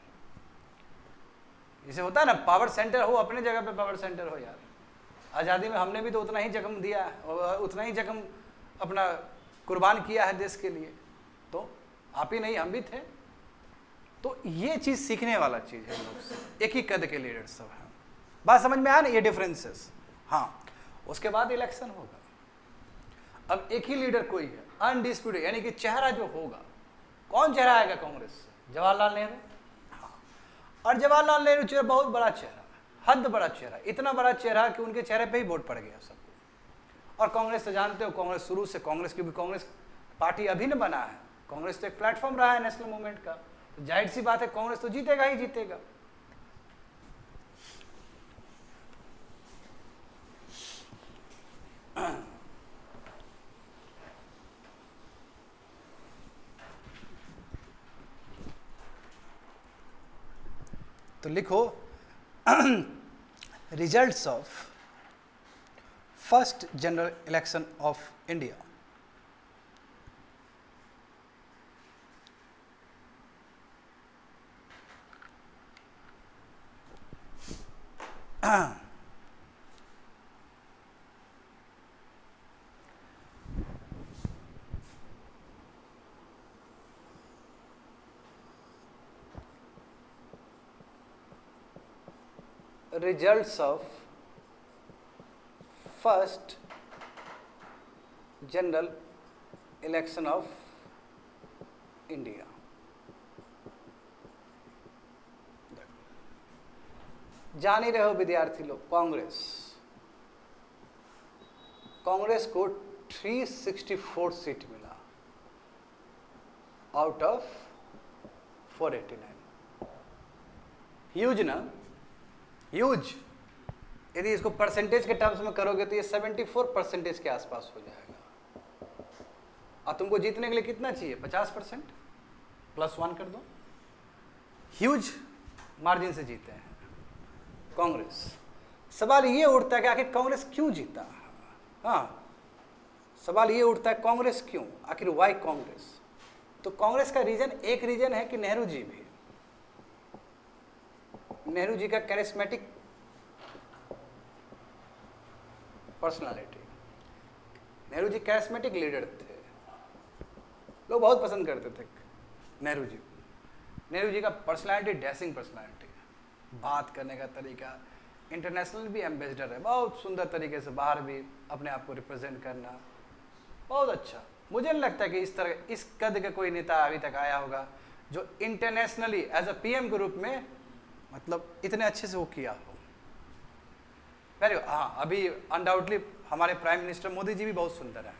जैसे होता है ना, पावर सेंटर हो, अपने जगह पे पावर सेंटर हो यार। आज़ादी में हमने भी तो उतना ही जख्म दिया है और उतना ही जख्म अपना कुर्बान किया है देश के लिए। तो आप ही नहीं, हम भी थे। तो ये चीज़ सीखने वाला चीज़ है लोग से। एक ही कद के लीडर सब हैं। बात समझ में आया ना, ये डिफरेंसेस। हाँ, उसके बाद इलेक्शन होगा। अब एक ही लीडर कोई है अनडिस्प्यूटेड, यानी कि चेहरा जो होगा, कौन चेहरा आएगा कांग्रेस से? जवाहरलाल नेहरू। हाँ, और जवाहरलाल नेहरू चेहरा बहुत बड़ा चेहरा, हद बड़ा चेहरा, इतना बड़ा चेहरा कि उनके चेहरे पे ही वोट पड़ गया सबको। और कांग्रेस तो जानते हो, कांग्रेस शुरू से कांग्रेस, क्योंकि कांग्रेस पार्टी अभी न बना है, कांग्रेस तो एक प्लेटफॉर्म रहा है नेशनल मूवमेंट का। तो जाहिर सी बात है कांग्रेस तो जीतेगा ही जीतेगा। तो लिखो results of first general election of India. Results of first general election of India। जान ही रहे हो विद्यार्थी लोग, कांग्रेस को 364 सीट मिला आउट ऑफ 489। ह्यूज ना, ह्यूज। यदि इसको परसेंटेज के टर्म्स में करोगे तो ये 74% के आसपास हो जाएगा। और तुमको जीतने के लिए कितना चाहिए? 50%, +1 कर दो। ह्यूज मार्जिन से जीते हैं कांग्रेस। सवाल ये उठता है कि आखिर कांग्रेस क्यों जीता? हाँ, सवाल ये उठता है कांग्रेस क्यों, आखिर वाई कांग्रेस? तो कांग्रेस का रीजन, एक रीजन है कि नेहरू जी भी, नेहरू जी का charismatic personality, Nehru ji charismatic leader थे, लोग बहुत पसंद करते थे नेहरू जी को। नेहरू जी का पर्सनालिटी डैशिंग पर्सनालिटी, बात करने का तरीका, इंटरनेशनल भी एम्बेसडर है, बहुत सुंदर तरीके से बाहर भी अपने आप को रिप्रेजेंट करना, बहुत अच्छा। मुझे नहीं लगता कि इस तरह इस कद का कोई नेता अभी तक आया होगा जो इंटरनेशनली एज अ पीएम के रूप में मतलब इतने अच्छे से वो किया हो। वेरी, हाँ, अभी अनडाउटली हमारे प्राइम मिनिस्टर मोदी जी भी बहुत सुंदर हैं,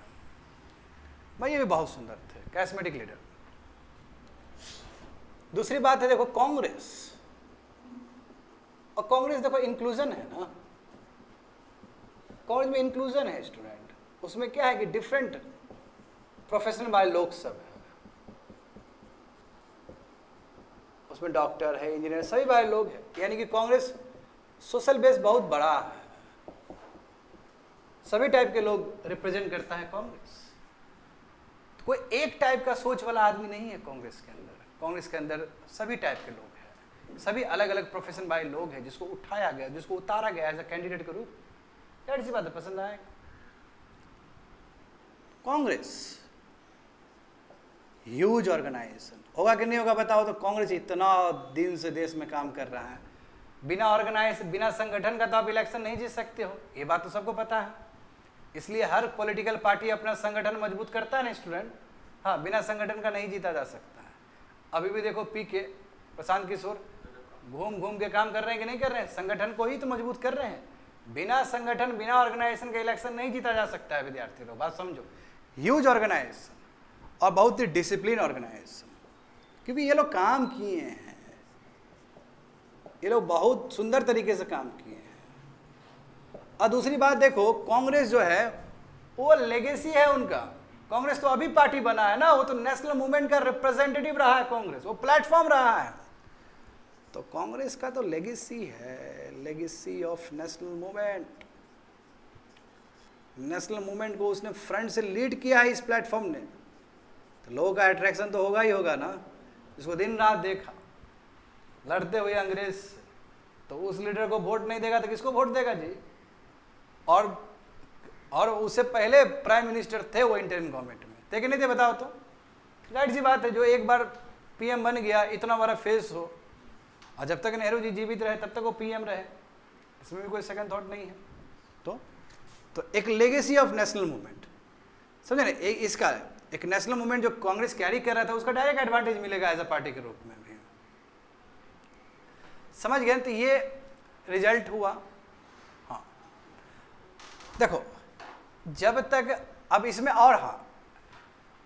भाई ये भी बहुत सुंदर थे, कैरिस्मेटिक लीडर। दूसरी बात है, देखो कांग्रेस, और कांग्रेस देखो इंक्लूजन है ना, कांग्रेस में इंक्लूजन है स्टूडेंट, उसमें क्या है कि डिफरेंट प्रोफेशन वाले लोग सब हैं, उसमें डॉक्टर है, इंजीनियर, सभी वाले लोग हैं। यानी कि कांग्रेस सोशल बेस बहुत बड़ा है, सभी टाइप के लोग रिप्रेजेंट करता है कांग्रेस। तो कोई एक टाइप का सोच वाला आदमी नहीं है कांग्रेस के अंदर। कांग्रेस के अंदर सभी टाइप के लोग हैं, सभी अलग अलग प्रोफेशन वाले लोग हैं, जिसको उठाया गया, जिसको उतारा गया एज अ कैंडिडेट के रूप। क्या सी बात है, पसंद आए कांग्रेस ह्यूज ऑर्गेनाइजेशन होगा कि नहीं होगा बताओ। तो कांग्रेस इतना दिन से देश में काम कर रहा है, बिना ऑर्गेनाइज, बिना संगठन का तो आप इलेक्शन नहीं जीत सकते हो, ये बात तो सबको पता है। इसलिए हर पॉलिटिकल पार्टी अपना संगठन मजबूत करता है ना स्टूडेंट। हाँ, बिना संगठन का नहीं जीता जा सकता है। अभी भी देखो पीके, प्रशांत किशोर घूम घूम के काम कर रहे हैं कि नहीं कर रहे हैं, संगठन को ही तो मजबूत कर रहे हैं। बिना संगठन, बिना ऑर्गेनाइजेशन का इलेक्शन नहीं जीता जा सकता है विद्यार्थी लोग, बात समझो। ह्यूज ऑर्गेनाइजेशन और बहुत ही डिसिप्लिन ऑर्गेनाइजेशन, क्योंकि ये लोग काम किए हैं, ये लोग बहुत सुंदर तरीके से काम किए हैं। और दूसरी बात देखो, कांग्रेस जो है वो लेगेसी है उनका। कांग्रेस तो अभी पार्टी बना है ना, वो तो नेशनल मूवमेंट का रिप्रेजेंटेटिव रहा है कांग्रेस, वो प्लेटफॉर्म रहा है। तो कांग्रेस का तो लेगेसी है, legacy of national movement. National movement को उसने फ्रंट से लीड किया है इस प्लेटफॉर्म ने, तो लोगों का अट्रैक्शन तो होगा ही होगा ना। जिसको दिन रात देखा लड़ते हुए अंग्रेज से, तो उस लीडर को वोट नहीं देगा तो किसको वोट देगा जी। और उससे पहले प्राइम मिनिस्टर थे वो इंटरिम गवर्नमेंट में, थे कि नहीं थे बताओ तो। राइट सी बात है, जो एक बार पीएम बन गया, इतना बड़ा फेस हो, और जब तक नेहरू जी जीवित रहे तब तक वो पीएम रहे, इसमें भी कोई सेकंड थॉट नहीं है। तो एक लेगेसी ऑफ नेशनल मूवमेंट, समझे ना। इसका एक नेशनल मूवमेंट जो कांग्रेस कैरी कर रहा था, उसका डायरेक्ट एडवांटेज मिलेगा एज अ पार्टी के रूप में भी, समझ गए। तो ये रिजल्ट हुआ। हाँ देखो, जब तक अब इसमें, और हाँ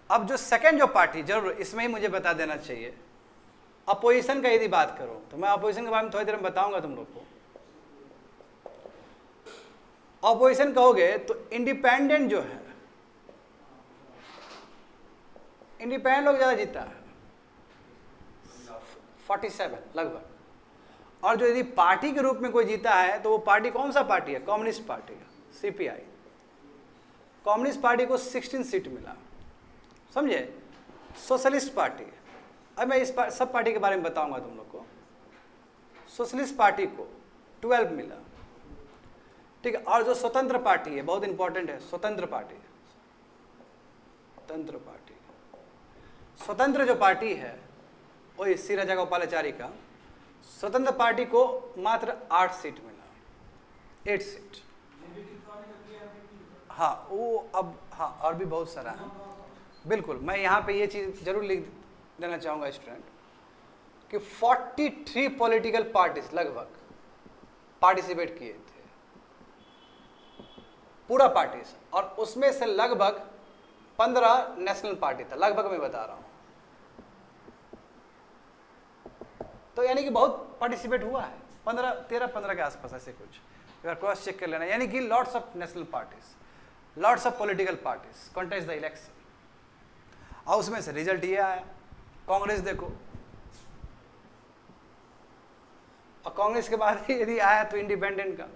अब जो सेकंड जो पार्टी, जरूर इसमें ही मुझे बता देना चाहिए, अपोजिशन का यदि बात करो तो मैं अपोजिशन के बारे में थोड़ी देर में बताऊंगा तुम लोग को। अपोजिशन कहोगे तो इंडिपेंडेंट जो है, इंडिपेंडेंट लोग ज़्यादा जीता है 47 लगभग। और जो यदि पार्टी के रूप में कोई जीता है तो वो पार्टी कौन सा पार्टी है, कम्युनिस्ट पार्टी है, सीपीआई। कम्युनिस्ट पार्टी को 16 सीट मिला, समझे। सोशलिस्ट पार्टी, अब मैं इस सब पार्टी के बारे में बताऊंगा तुम लोग को। सोशलिस्ट पार्टी को 12 मिला, ठीक है। और जो स्वतंत्र पार्टी है, बहुत इंपॉर्टेंट है, स्वतंत्र पार्टी, स्वतंत्र पार्टी, स्वतंत्र जो पार्टी है वही सी राजागोपालाचारी का, स्वतंत्र पार्टी को मात्र 8 सीट मिला, 8 सीट। हाँ वो अब, हाँ और भी बहुत सारा है, बिल्कुल। मैं यहाँ पे ये चीज़ जरूर लिख देना चाहूँगा स्टूडेंट कि 43 पॉलिटिकल पार्टीज लगभग पार्टिसिपेट किए थे, पूरा पार्टीज, और उसमें से लगभग 15 नेशनल पार्टी था, लगभग मैं बता रहा हूँ। तो यानी कि बहुत पार्टिसिपेट हुआ है, 13-15 के आसपास ऐसे कुछ, अगर क्रॉस चेक कर लेना। यानी कि lots of national parties, lots of political parties contest the election. और उसमें से रिजल्ट ये आया, कांग्रेस देखो, और कांग्रेस के बाद यदि आया तो इंडिपेंडेंट का,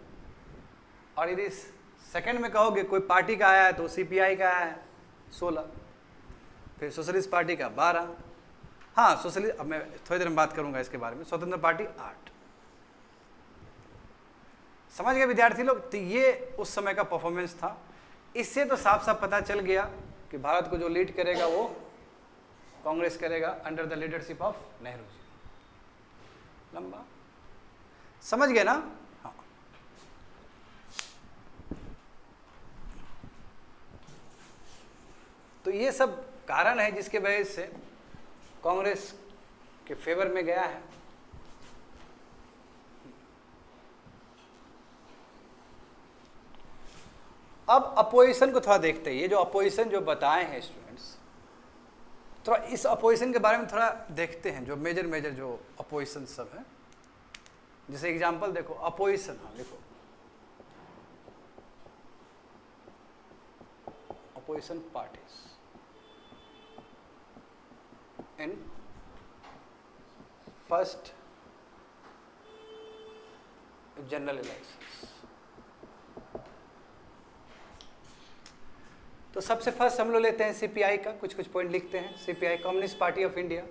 और यदि सेकंड में कहोगे कोई पार्टी का आया है तो सीपीआई का आया है 16, फिर सोशलिस्ट पार्टी का 12। हाँ सोशलिस्ट, अब मैं थोड़ी देर में बात करूंगा इसके बारे में। स्वतंत्र पार्टी 8। समझ गए विद्यार्थी लोग। तो ये उस समय का परफॉर्मेंस था। इससे तो साफ साफ पता चल गया कि भारत को जो लीड करेगा वो कांग्रेस करेगा, under the leadership of Nehru ji. लंबा समझ गए ना। हाँ तो ये सब कारण है जिसके वजह से कांग्रेस के फेवर में गया है। अब अपोजिशन को थोड़ा देखते हैं। ये जो अपोजिशन जो बताए हैं स्टूडेंट्स, थोड़ा इस अपोजिशन के बारे में थोड़ा देखते हैं, जो मेजर जो अपोजिशन सब है। जैसे एग्जांपल देखो अपोजिशन, हाँ देखो opposition parties in first general elections. तो सबसे फर्स्ट हम लोग लेते हैं सीपीआई का, कुछ कुछ पॉइंट लिखते हैं। CPI, communist party of India.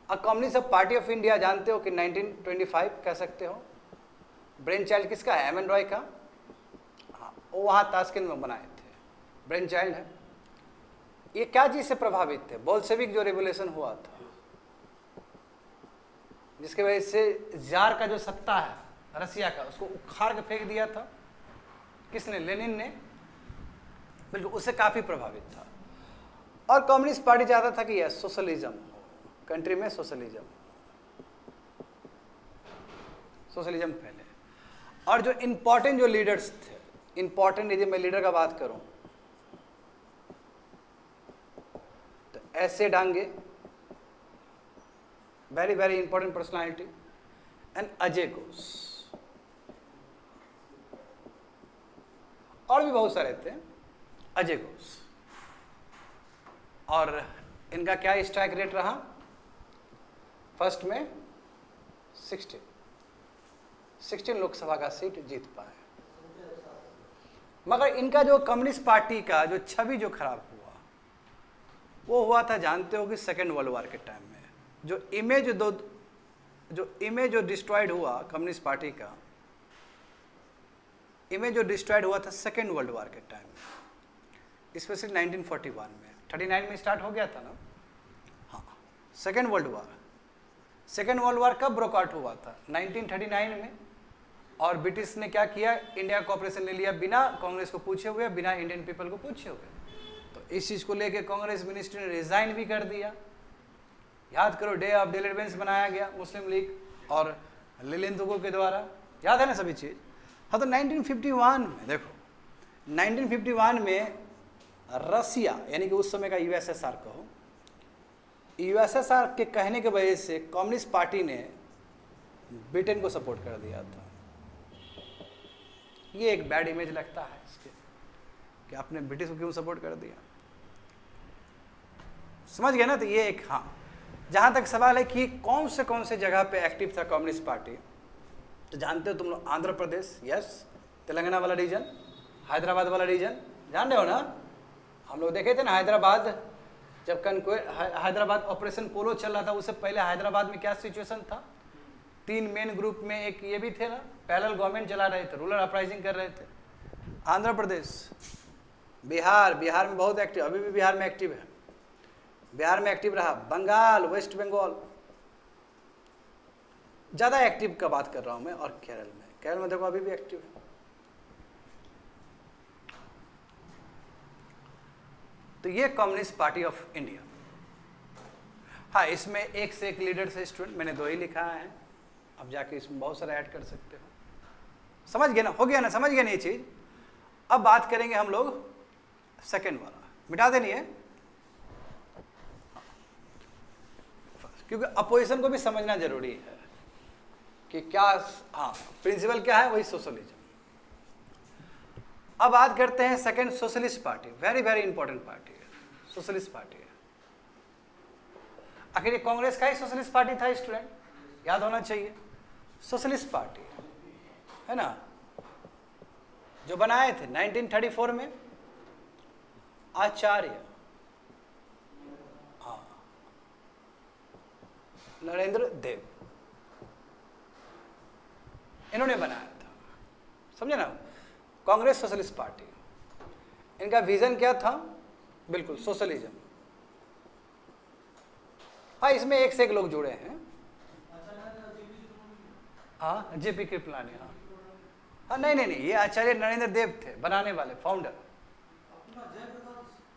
अब कम्युनिस्ट पार्टी ऑफ इंडिया जानते हो कि 1925 कह सकते हो। ब्रेन चाइल्ड किसका है? एम एन रॉय का। हाँ, वो वहाँ ताशकंद में बनाए थे, ब्रेन चाइल्ड है। ये क्या चीज़ से प्रभावित थे? बोल्शेविक जो रेवोल्यूशन हुआ था, जिसके वजह से जार का जो सत्ता है रसिया का, उसको उखाड़ के फेंक दिया था। किसने? लेनिन ने। बिल्कुल, उससे काफ़ी प्रभावित था। और कम्युनिस्ट पार्टी चाहता था कि यह सोशलिज्म हो, कंट्री में सोशलिज्म फैले। और जो इम्पोर्टेंट जो लीडर्स थे, इम्पोर्टेंट यदि मैं लीडर का बात करूं तो ऐसे Dange, very very important personality, and Ajay Ghosh, और भी बहुत सारे थे, अजय घोष। और इनका क्या स्ट्राइक रेट रहा? फर्स्ट में 16 लोकसभा का सीट जीत पाए। मगर इनका जो कम्युनिस्ट पार्टी का जो छवि जो खराब हुआ, वो हुआ था जानते हो कि सेकेंड वर्ल्ड वॉर के टाइम में जो इमेज जो डिस्ट्रॉयड हुआ कम्युनिस्ट पार्टी का, इमेज जो डिस्ट्रॉयड हुआ था सेकेंड वर्ल्ड वॉर के टाइम में, स्पेशली 1941 में। 39 में स्टार्ट हो गया था ना। हाँ, सेकेंड वर्ल्ड वॉर कब ब्रोकआउट हुआ था? 1939 में। और ब्रिटिश ने क्या किया? इंडिया कॉपरेशन ले लिया, बिना कांग्रेस को पूछे हुए, बिना इंडियन पीपल को पूछे हुए। तो इस चीज़ को लेके कांग्रेस मिनिस्ट्री ने रिजाइन भी कर दिया। याद करो, डे ऑफ डिलीवरेंस बनाया गया मुस्लिम लीग और लिलिंथगो के द्वारा, याद है ना सभी चीज़। हाँ, तो 1951 में देखो, 1951 में रसिया यानी कि उस समय का यूएसएसआर कहो, यूएसएसआर के कहने की वजह से कम्युनिस्ट पार्टी ने ब्रिटेन को सपोर्ट कर दिया था। ये एक बैड इमेज लगता है इसके कि आपने ब्रिटिश को क्यों सपोर्ट कर दिया, समझ गए ना। तो ये एक, हाँ, जहाँ तक सवाल है कि कौन से जगह पे एक्टिव था कम्युनिस्ट पार्टी, तो जानते हो तुम लोग, आंध्र प्रदेश, यस, तेलंगाना वाला रीजन, हैदराबाद वाला रीजन, जान रहे हो ना। हम लोग देखे थे ना हैदराबाद, जब हैदराबाद ऑपरेशन पोलो चल रहा था, उससे पहले हैदराबाद में क्या सिचुएशन था? 3 मेन ग्रुप में एक ये भी थे ना, पैरेलल गवर्नमेंट चला रहे थे, रूरल अपराइजिंग कर रहे थे। आंध्र प्रदेश, बिहार में बहुत एक्टिव, अभी भी बिहार में एक्टिव है, बिहार में एक्टिव रहा। बंगाल, वेस्ट बंगाल ज़्यादा एक्टिव का बात कर रहा हूँ मैं। और केरल में देखो अभी भी एक्टिव है। तो ये कम्युनिस्ट पार्टी ऑफ इंडिया। हाँ, इसमें एक से एक लीडर से स्टूडेंट, मैंने 2 ही लिखा है, अब जाके इसमें बहुत सारा ऐड कर सकते हो। समझ गए ना? हो गया ना? समझ गए ना ये चीज़? अब बात करेंगे हम लोग सेकेंड वाला, मिटा देनी है, क्योंकि अपोजिशन को भी समझना जरूरी है कि क्या, हाँ, प्रिंसिपल क्या है, वही सोशलिज्म। अब बात करते हैं second, socialist party. Very very important party है, सोशलिस्ट पार्टी है। आखिर ये कांग्रेस का ही सोशलिस्ट पार्टी था स्टूडेंट, याद होना चाहिए। सोशलिस्ट पार्टी है ना, जो बनाए थे 1934 में आचार्य, हाँ, नरेंद्र देव, इन्होंने बनाया था, समझे ना। कांग्रेस सोशलिस्ट पार्टी, इनका विजन क्या था? बिल्कुल सोशलिज्म। हाँ, इसमें एक से एक लोग जुड़े हैं। हाँ, जेपी कृपलानी, हाँ हाँ, नहीं, ये आचार्य नरेंद्र देव थे, बनाने वाले, फाउंडर।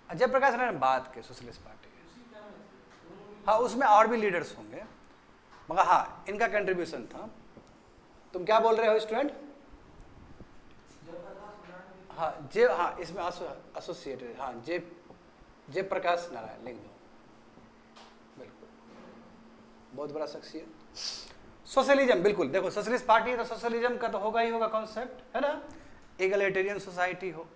जयप्रकाश नारायण बाद के सोशलिस्ट पार्टी। हाँ, उसमें और भी लीडर्स होंगे, मगर हाँ, इनका कंट्रीब्यूशन था। तुम क्या बोल रहे हो स्टूडेंट? हाँ, हाँ, इसमें एसोसिएटेड, हाँ, जयप्रकाश नारायण लिख दो, बिल्कुल, बहुत बड़ा शख्सियत। सोशलिज्म, बिल्कुल, देखो सोशलिस्ट पार्टी है तो सोशलिज्म का तो होगा ही होगा कॉन्सेप्ट, है ना। इगलिटेरियन सोसाइटी हो,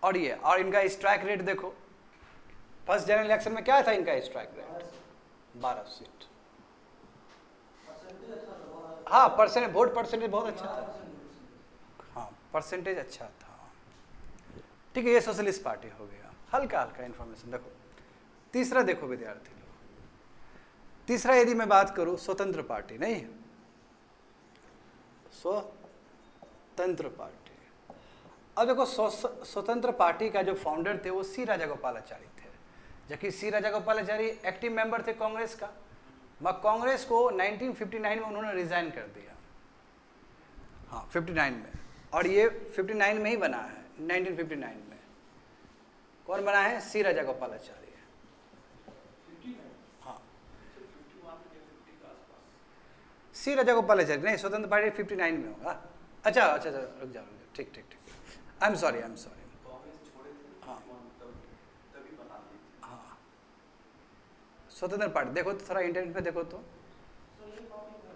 और ये, और इनका स्ट्राइक रेट देखो, फर्स्ट जनरल इलेक्शन में क्या था इनका स्ट्राइक रेट? 12 सीट। हाँ, वोट परसेंटेज बहुत अच्छा था। हाँ, परसेंटेज अच्छा था। ठीक है, ये सोशलिस्ट पार्टी हो गया। हल्का हल्का इन्फॉर्मेशन देखो। तीसरा देखो विद्यार्थी लोग, तीसरा यदि मैं बात करूं स्वतंत्र पार्टी, नहीं स्वतंत्र पार्टी। अब देखो स्वतंत्र पार्टी का जो फाउंडर थे वो सी राजागोपालाचारी थे, जबकि सी राजागोपालाचारी एक्टिव मेंबर थे कांग्रेस का, मगर कांग्रेस को 1959 में उन्होंने रिजाइन कर दिया। हाँ 59 में, और ये 59 में ही बना है, 1959 में। कौन बना है? सी राजागोपालाचारी। हाँ, सी राजागोपालाचारी नहीं, स्वतंत्र पार्टी 59 में होगा। अच्छा अच्छा अच्छा, रुक जाओ, ठीक ठीक ठीक, आई एम सॉरी। हाँ हाँ, स्वतंत्र पार्टी देखो तो थोड़ा इंटरनेट पे देखो तो,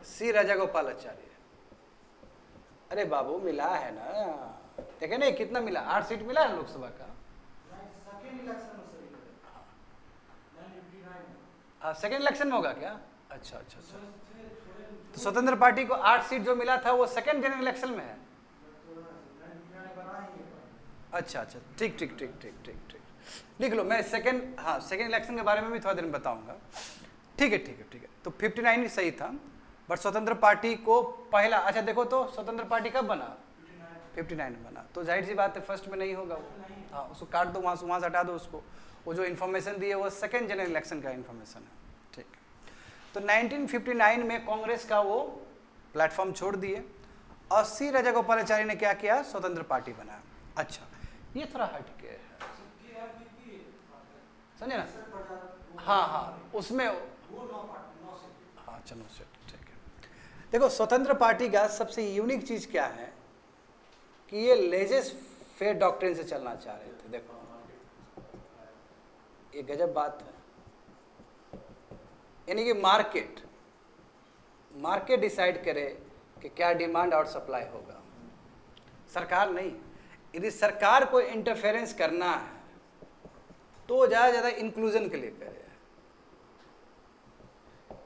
सी राजागोपालाचारी। अरे बाबू मिला है ना, देखे नहीं कितना मिला, 8 सीट मिला है लोकसभा का। हाँ, सेकेंड इलेक्शन में होगा क्या? अच्छा अच्छा अच्छा, तो स्वतंत्र पार्टी को 8 सीट जो मिला था वो सेकेंड जनरल इलेक्शन में है। अच्छा अच्छा, ठीक ठीक ठीक ठीक ठीक ठीक, लिख लो। मैं सेकेंड, हाँ सेकेंड इलेक्शन के बारे में भी थोड़ा देर में बताऊंगा। ठीक है ठीक है ठीक है, तो 59 सही था, बट स्वतंत्र पार्टी को पहला, अच्छा देखो तो स्वतंत्र पार्टी कब बना? 59 में बना, तो जाहिर सी बात है फर्स्ट में नहीं होगा वो। हाँ, उसको काट दो, वहाँ से हटा दो उसको। वो जो इन्फॉर्मेशन दी है वो सेकेंड जनरल इलेक्शन का इन्फॉर्मेशन है। ठीक, तो 1959 में कांग्रेस का वो प्लेटफॉर्म छोड़ दिए और सी राजागोपालाचारी ने क्या किया? स्वतंत्र पार्टी बनाया। अच्छा, ये थोड़ा हटके है, समझे ना? हाँ हाँ, उसमें हाँ चलो से ठीक है। देखो स्वतंत्र पार्टी का सबसे यूनिक चीज क्या है कि ये लेजेस फेयर डॉक्ट्रिन से चलना चाह रहे थे। देखो ये गजब बात है, यानी कि मार्केट डिसाइड करे कि क्या डिमांड और सप्लाई होगा, सरकार नहीं। यदि सरकार को इंटरफेरेंस करना है तो ज़्यादा ज़्यादा इंक्लूजन के लिए करे,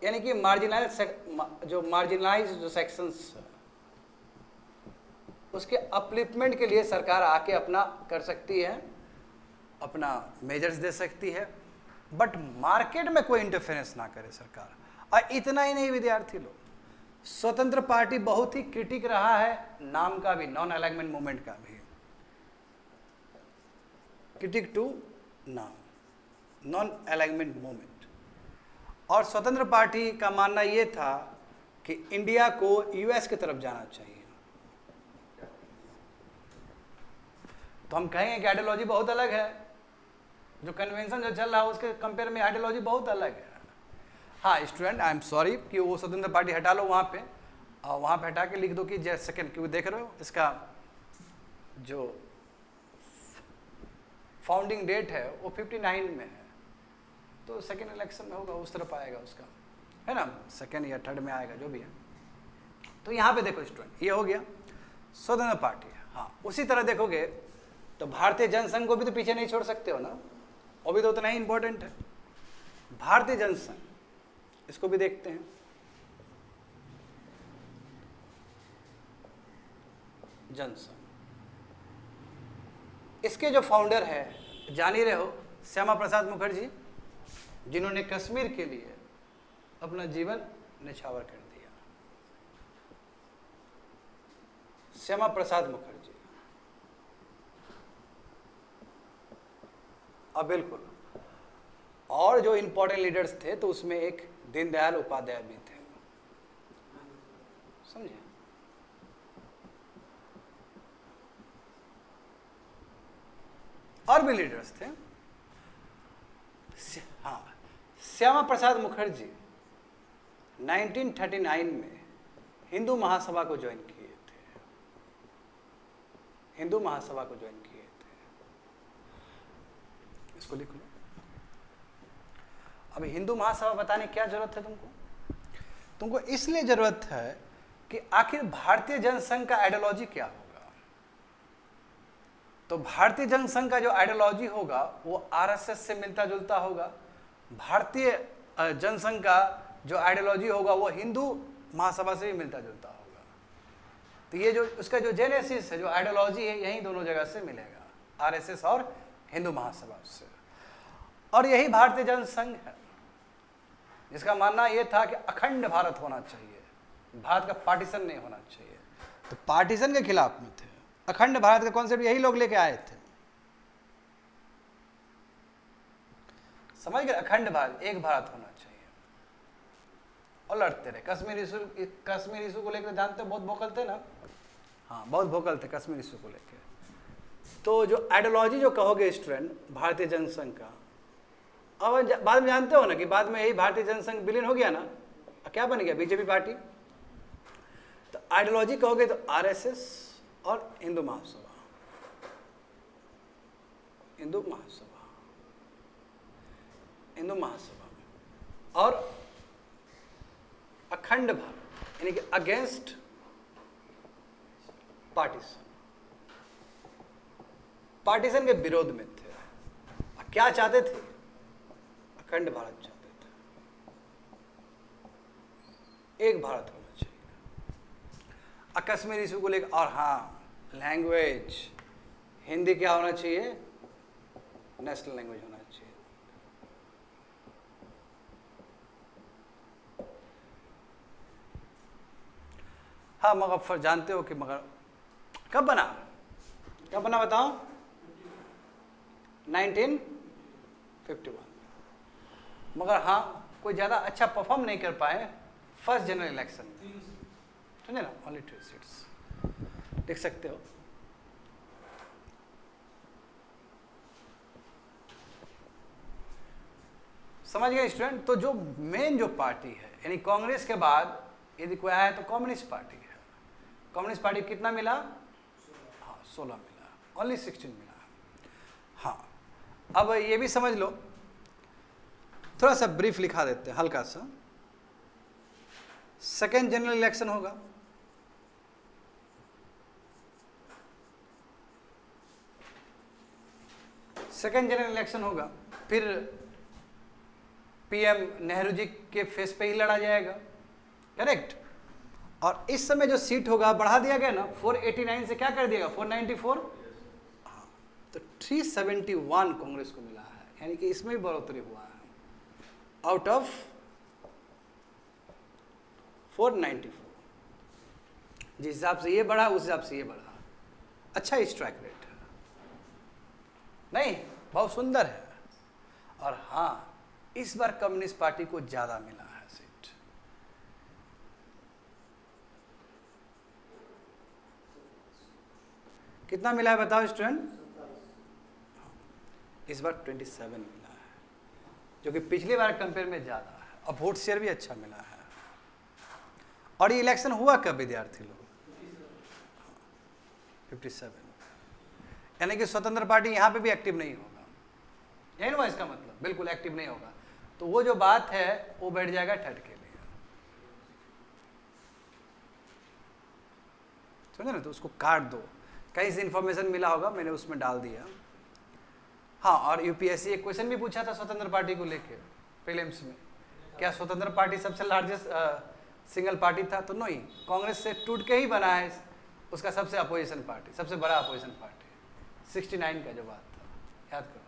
यानी कि मार्जिनलाइज जो सेक्शंस उसके अपलिफ्टमेंट के लिए सरकार आके अपना कर सकती है, अपना मेजर्स दे सकती है, बट मार्केट में कोई इंटरफेरेंस ना करे सरकार। और इतना ही नहीं विद्यार्थी लोग, स्वतंत्र पार्टी बहुत ही क्रिटिक रहा है नाम का भी, नॉन अलाइनमेंट मूवमेंट का भी, क्रिटिक टू नाम, नॉन अलाइनमेंट मूवमेंट। और स्वतंत्र पार्टी का मानना यह था कि इंडिया को यूएस की तरफ जाना चाहिए। तो हम कहेंगे कि आइडियोलॉजी बहुत अलग है, जो कन्वेंशन जो चल रहा है उसके कंपेयर में आइडियोलॉजी बहुत अलग है। हाँ स्टूडेंट, आई एम सॉरी कि वो स्वतंत्र पार्टी हटा लो वहाँ पे, और वहाँ पे हटा के लिख दो कि जस्ट सेकेंड, क्योंकि देख रहे हो इसका जो फाउंडिंग डेट है वो 59 में है, तो सेकेंड इलेक्शन में होगा, उस तरफ आएगा उसका, है ना, सेकेंड या थर्ड में आएगा जो भी है। तो यहाँ पे देखो स्टूडेंट, ये हो गया स्वतंत्र पार्टी। हाँ, उसी तरह देखोगे तो भारतीय जनसंघ को भी तो पीछे नहीं छोड़ सकते हो ना, वो भी तो उतना ही इंपॉर्टेंट है। भारतीय जनसंघ, इसको भी देखते हैं। जनसंघ, इसके जो फाउंडर है जान ही रहे हो, श्यामा प्रसाद मुखर्जी, जिन्होंने कश्मीर के लिए अपना जीवन न्यौछावर कर दिया। श्यामा प्रसाद मुखर्जी। अब बिल्कुल, और जो इंपॉर्टेंट लीडर्स थे तो उसमें एक दीनदयाल उपाध्याय भी थे, समझे? और भी लीडर्स थे। हाँ, श्यामा प्रसाद मुखर्जी 1939 में हिंदू महासभा को ज्वाइन किए थे, हिंदू महासभा को ज्वाइन किए थे। इसको लिख लो। अभी हिंदू महासभा बताने क्या जरूरत है तुमको? तुमको इसलिए जरूरत है कि आखिर भारतीय जनसंघ का आइडियोलॉजी क्या होगा। तो तो भारतीय जनसंघ का जो आइडियोलॉजी होगा वो आरएसएस से मिलता जुलता होगा। भारतीय जनसंघ का जो आइडियोलॉजी होगा वो हिंदू महासभा से भी मिलता जुलता होगा। तो ये जो उसका जो जेनेसिस है, जो आइडियोलॉजी है, यही दोनों जगह से मिलेगा, आरएसएस और हिंदू महासभा से। और यही भारतीय जनसंघ है जिसका मानना ये था कि अखंड भारत होना चाहिए, भारत का पार्टीशन नहीं होना चाहिए। तो पार्टीशन के खिलाफ में थे, अखंड भारत का कॉन्सेप्ट यही लोग लेके आए थे। समझ गए, अखंड भारत, एक भारत होना चाहिए। और लड़ते रहे। कश्मीर इशू को लेकर जानते हो, बहुत भोकल थे ना। हाँ, बहुत भोकल थे कश्मीर इशू को लेकर। तो जो आइडियोलॉजी जो कहोगे स्टूडेंट भारतीय जनसंघ का, अब बाद में जानते हो ना कि बाद में यही भारतीय जनसंघ विलीन हो गया ना, क्या बन गया, बीजेपी पार्टी। तो आइडियोलॉजी कहोगे तो आरएसएस और हिंदू महासभा, हिंदू महासभा, हिंदू महासभा और अखंड भारत, यानी कि अगेंस्ट पार्टीशन, पार्टीशन के विरोध में थे। क्या चाहते थे, अखंड भारत चाहते थे, एक भारत होना चाहिए। कश्मीर इशू को लेकर, और हाँ लैंग्वेज, हिंदी क्या होना चाहिए, नेशनल लैंग्वेज होना चाहिए। हाँ, मगर फिर जानते हो कि मगर कब बना बताओ, 1951। मगर हाँ, कोई ज़्यादा अच्छा परफॉर्म नहीं कर पाए फर्स्ट जनरल इलेक्शन में, सुनिए ना, ओनली 2 सीट्स लिख सकते हो। समझ गए स्टूडेंट। तो जो मेन जो पार्टी है, यानी कांग्रेस के बाद यदि कोई आया तो कम्युनिस्ट पार्टी है। कम्युनिस्ट पार्टी कितना मिला, हाँ 16 मिला, ओनली 16 मिला। हाँ, अब ये भी समझ लो, थोड़ा सा ब्रीफ लिखा देते हैं हल्का सा। सेकेंड जनरल इलेक्शन होगा, सेकेंड जनरल इलेक्शन होगा, फिर पीएम नेहरू जी के फेस पे ही लड़ा जाएगा, करेक्ट। और इस समय जो सीट होगा बढ़ा दिया गया ना, 489 से क्या कर दिएगा, 494। हाँ, तो 371 कांग्रेस को मिला है, यानी कि इसमें भी बढ़ोतरी हुआ है, आउट ऑफ 494। जिस हिसाब से ये बढ़ा उस हिसाब से ये बढ़ा, अच्छा स्ट्राइक रेट है, नहीं बहुत सुंदर है। और हाँ, इस बार कम्युनिस्ट पार्टी को ज्यादा मिला है सीट, कितना मिला है बताओ स्टूडेंट, इस बार 27 मिला है, जो कि पिछली बार कंपेयर में ज्यादा है, और वोट शेयर भी अच्छा मिला है। और ये इलेक्शन हुआ कब विद्यार्थी लोग, 57, यानी कि स्वतंत्र पार्टी यहाँ पे भी एक्टिव नहीं होगा, यही ना इसका मतलब, बिल्कुल एक्टिव नहीं होगा। तो वो जो बात है वो बैठ जाएगा ठट के लिए, समझे ना। तो उसको काट दो, कहीं से इंफॉर्मेशन मिला होगा, मैंने उसमें डाल दिया। हाँ, और यूपीएससी एक क्वेश्चन भी पूछा था स्वतंत्र पार्टी को लेकर प्रीलिम्स में, क्या स्वतंत्र पार्टी सबसे लार्जेस्ट सिंगल पार्टी था, तो नहीं, कांग्रेस से टूट के ही बना है उसका सबसे अपोजिशन पार्टी, सबसे बड़ा अपोजिशन पार्टी, 69 का जो बात था, याद करो।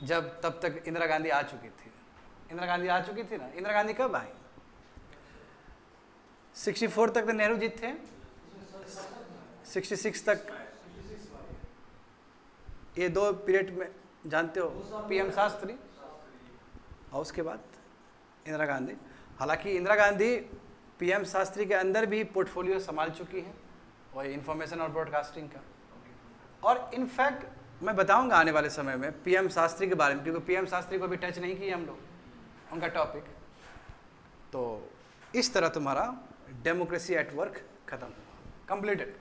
जब तब तक इंदिरा गांधी आ चुकी थी, इंदिरा गांधी आ चुकी थी ना। इंदिरा गांधी कब आई, 64 तक तो नेहरू जी थे, 66 तक ये दो पीरियड में जानते हो, पीएम शास्त्री, और उसके बाद इंदिरा गांधी। हालांकि इंदिरा गांधी पीएम शास्त्री के अंदर भी पोर्टफोलियो संभाल चुकी हैं, वही इंफॉर्मेशन और ब्रॉडकास्टिंग का। और इनफैक्ट मैं बताऊंगा आने वाले समय में पीएम शास्त्री के बारे में, क्योंकि पीएम शास्त्री को भी टच नहीं किया हम लोग, उनका टॉपिक। तो इस तरह तुम्हारा डेमोक्रेसी एट वर्क खत्म हुआ, कंप्लीटेड।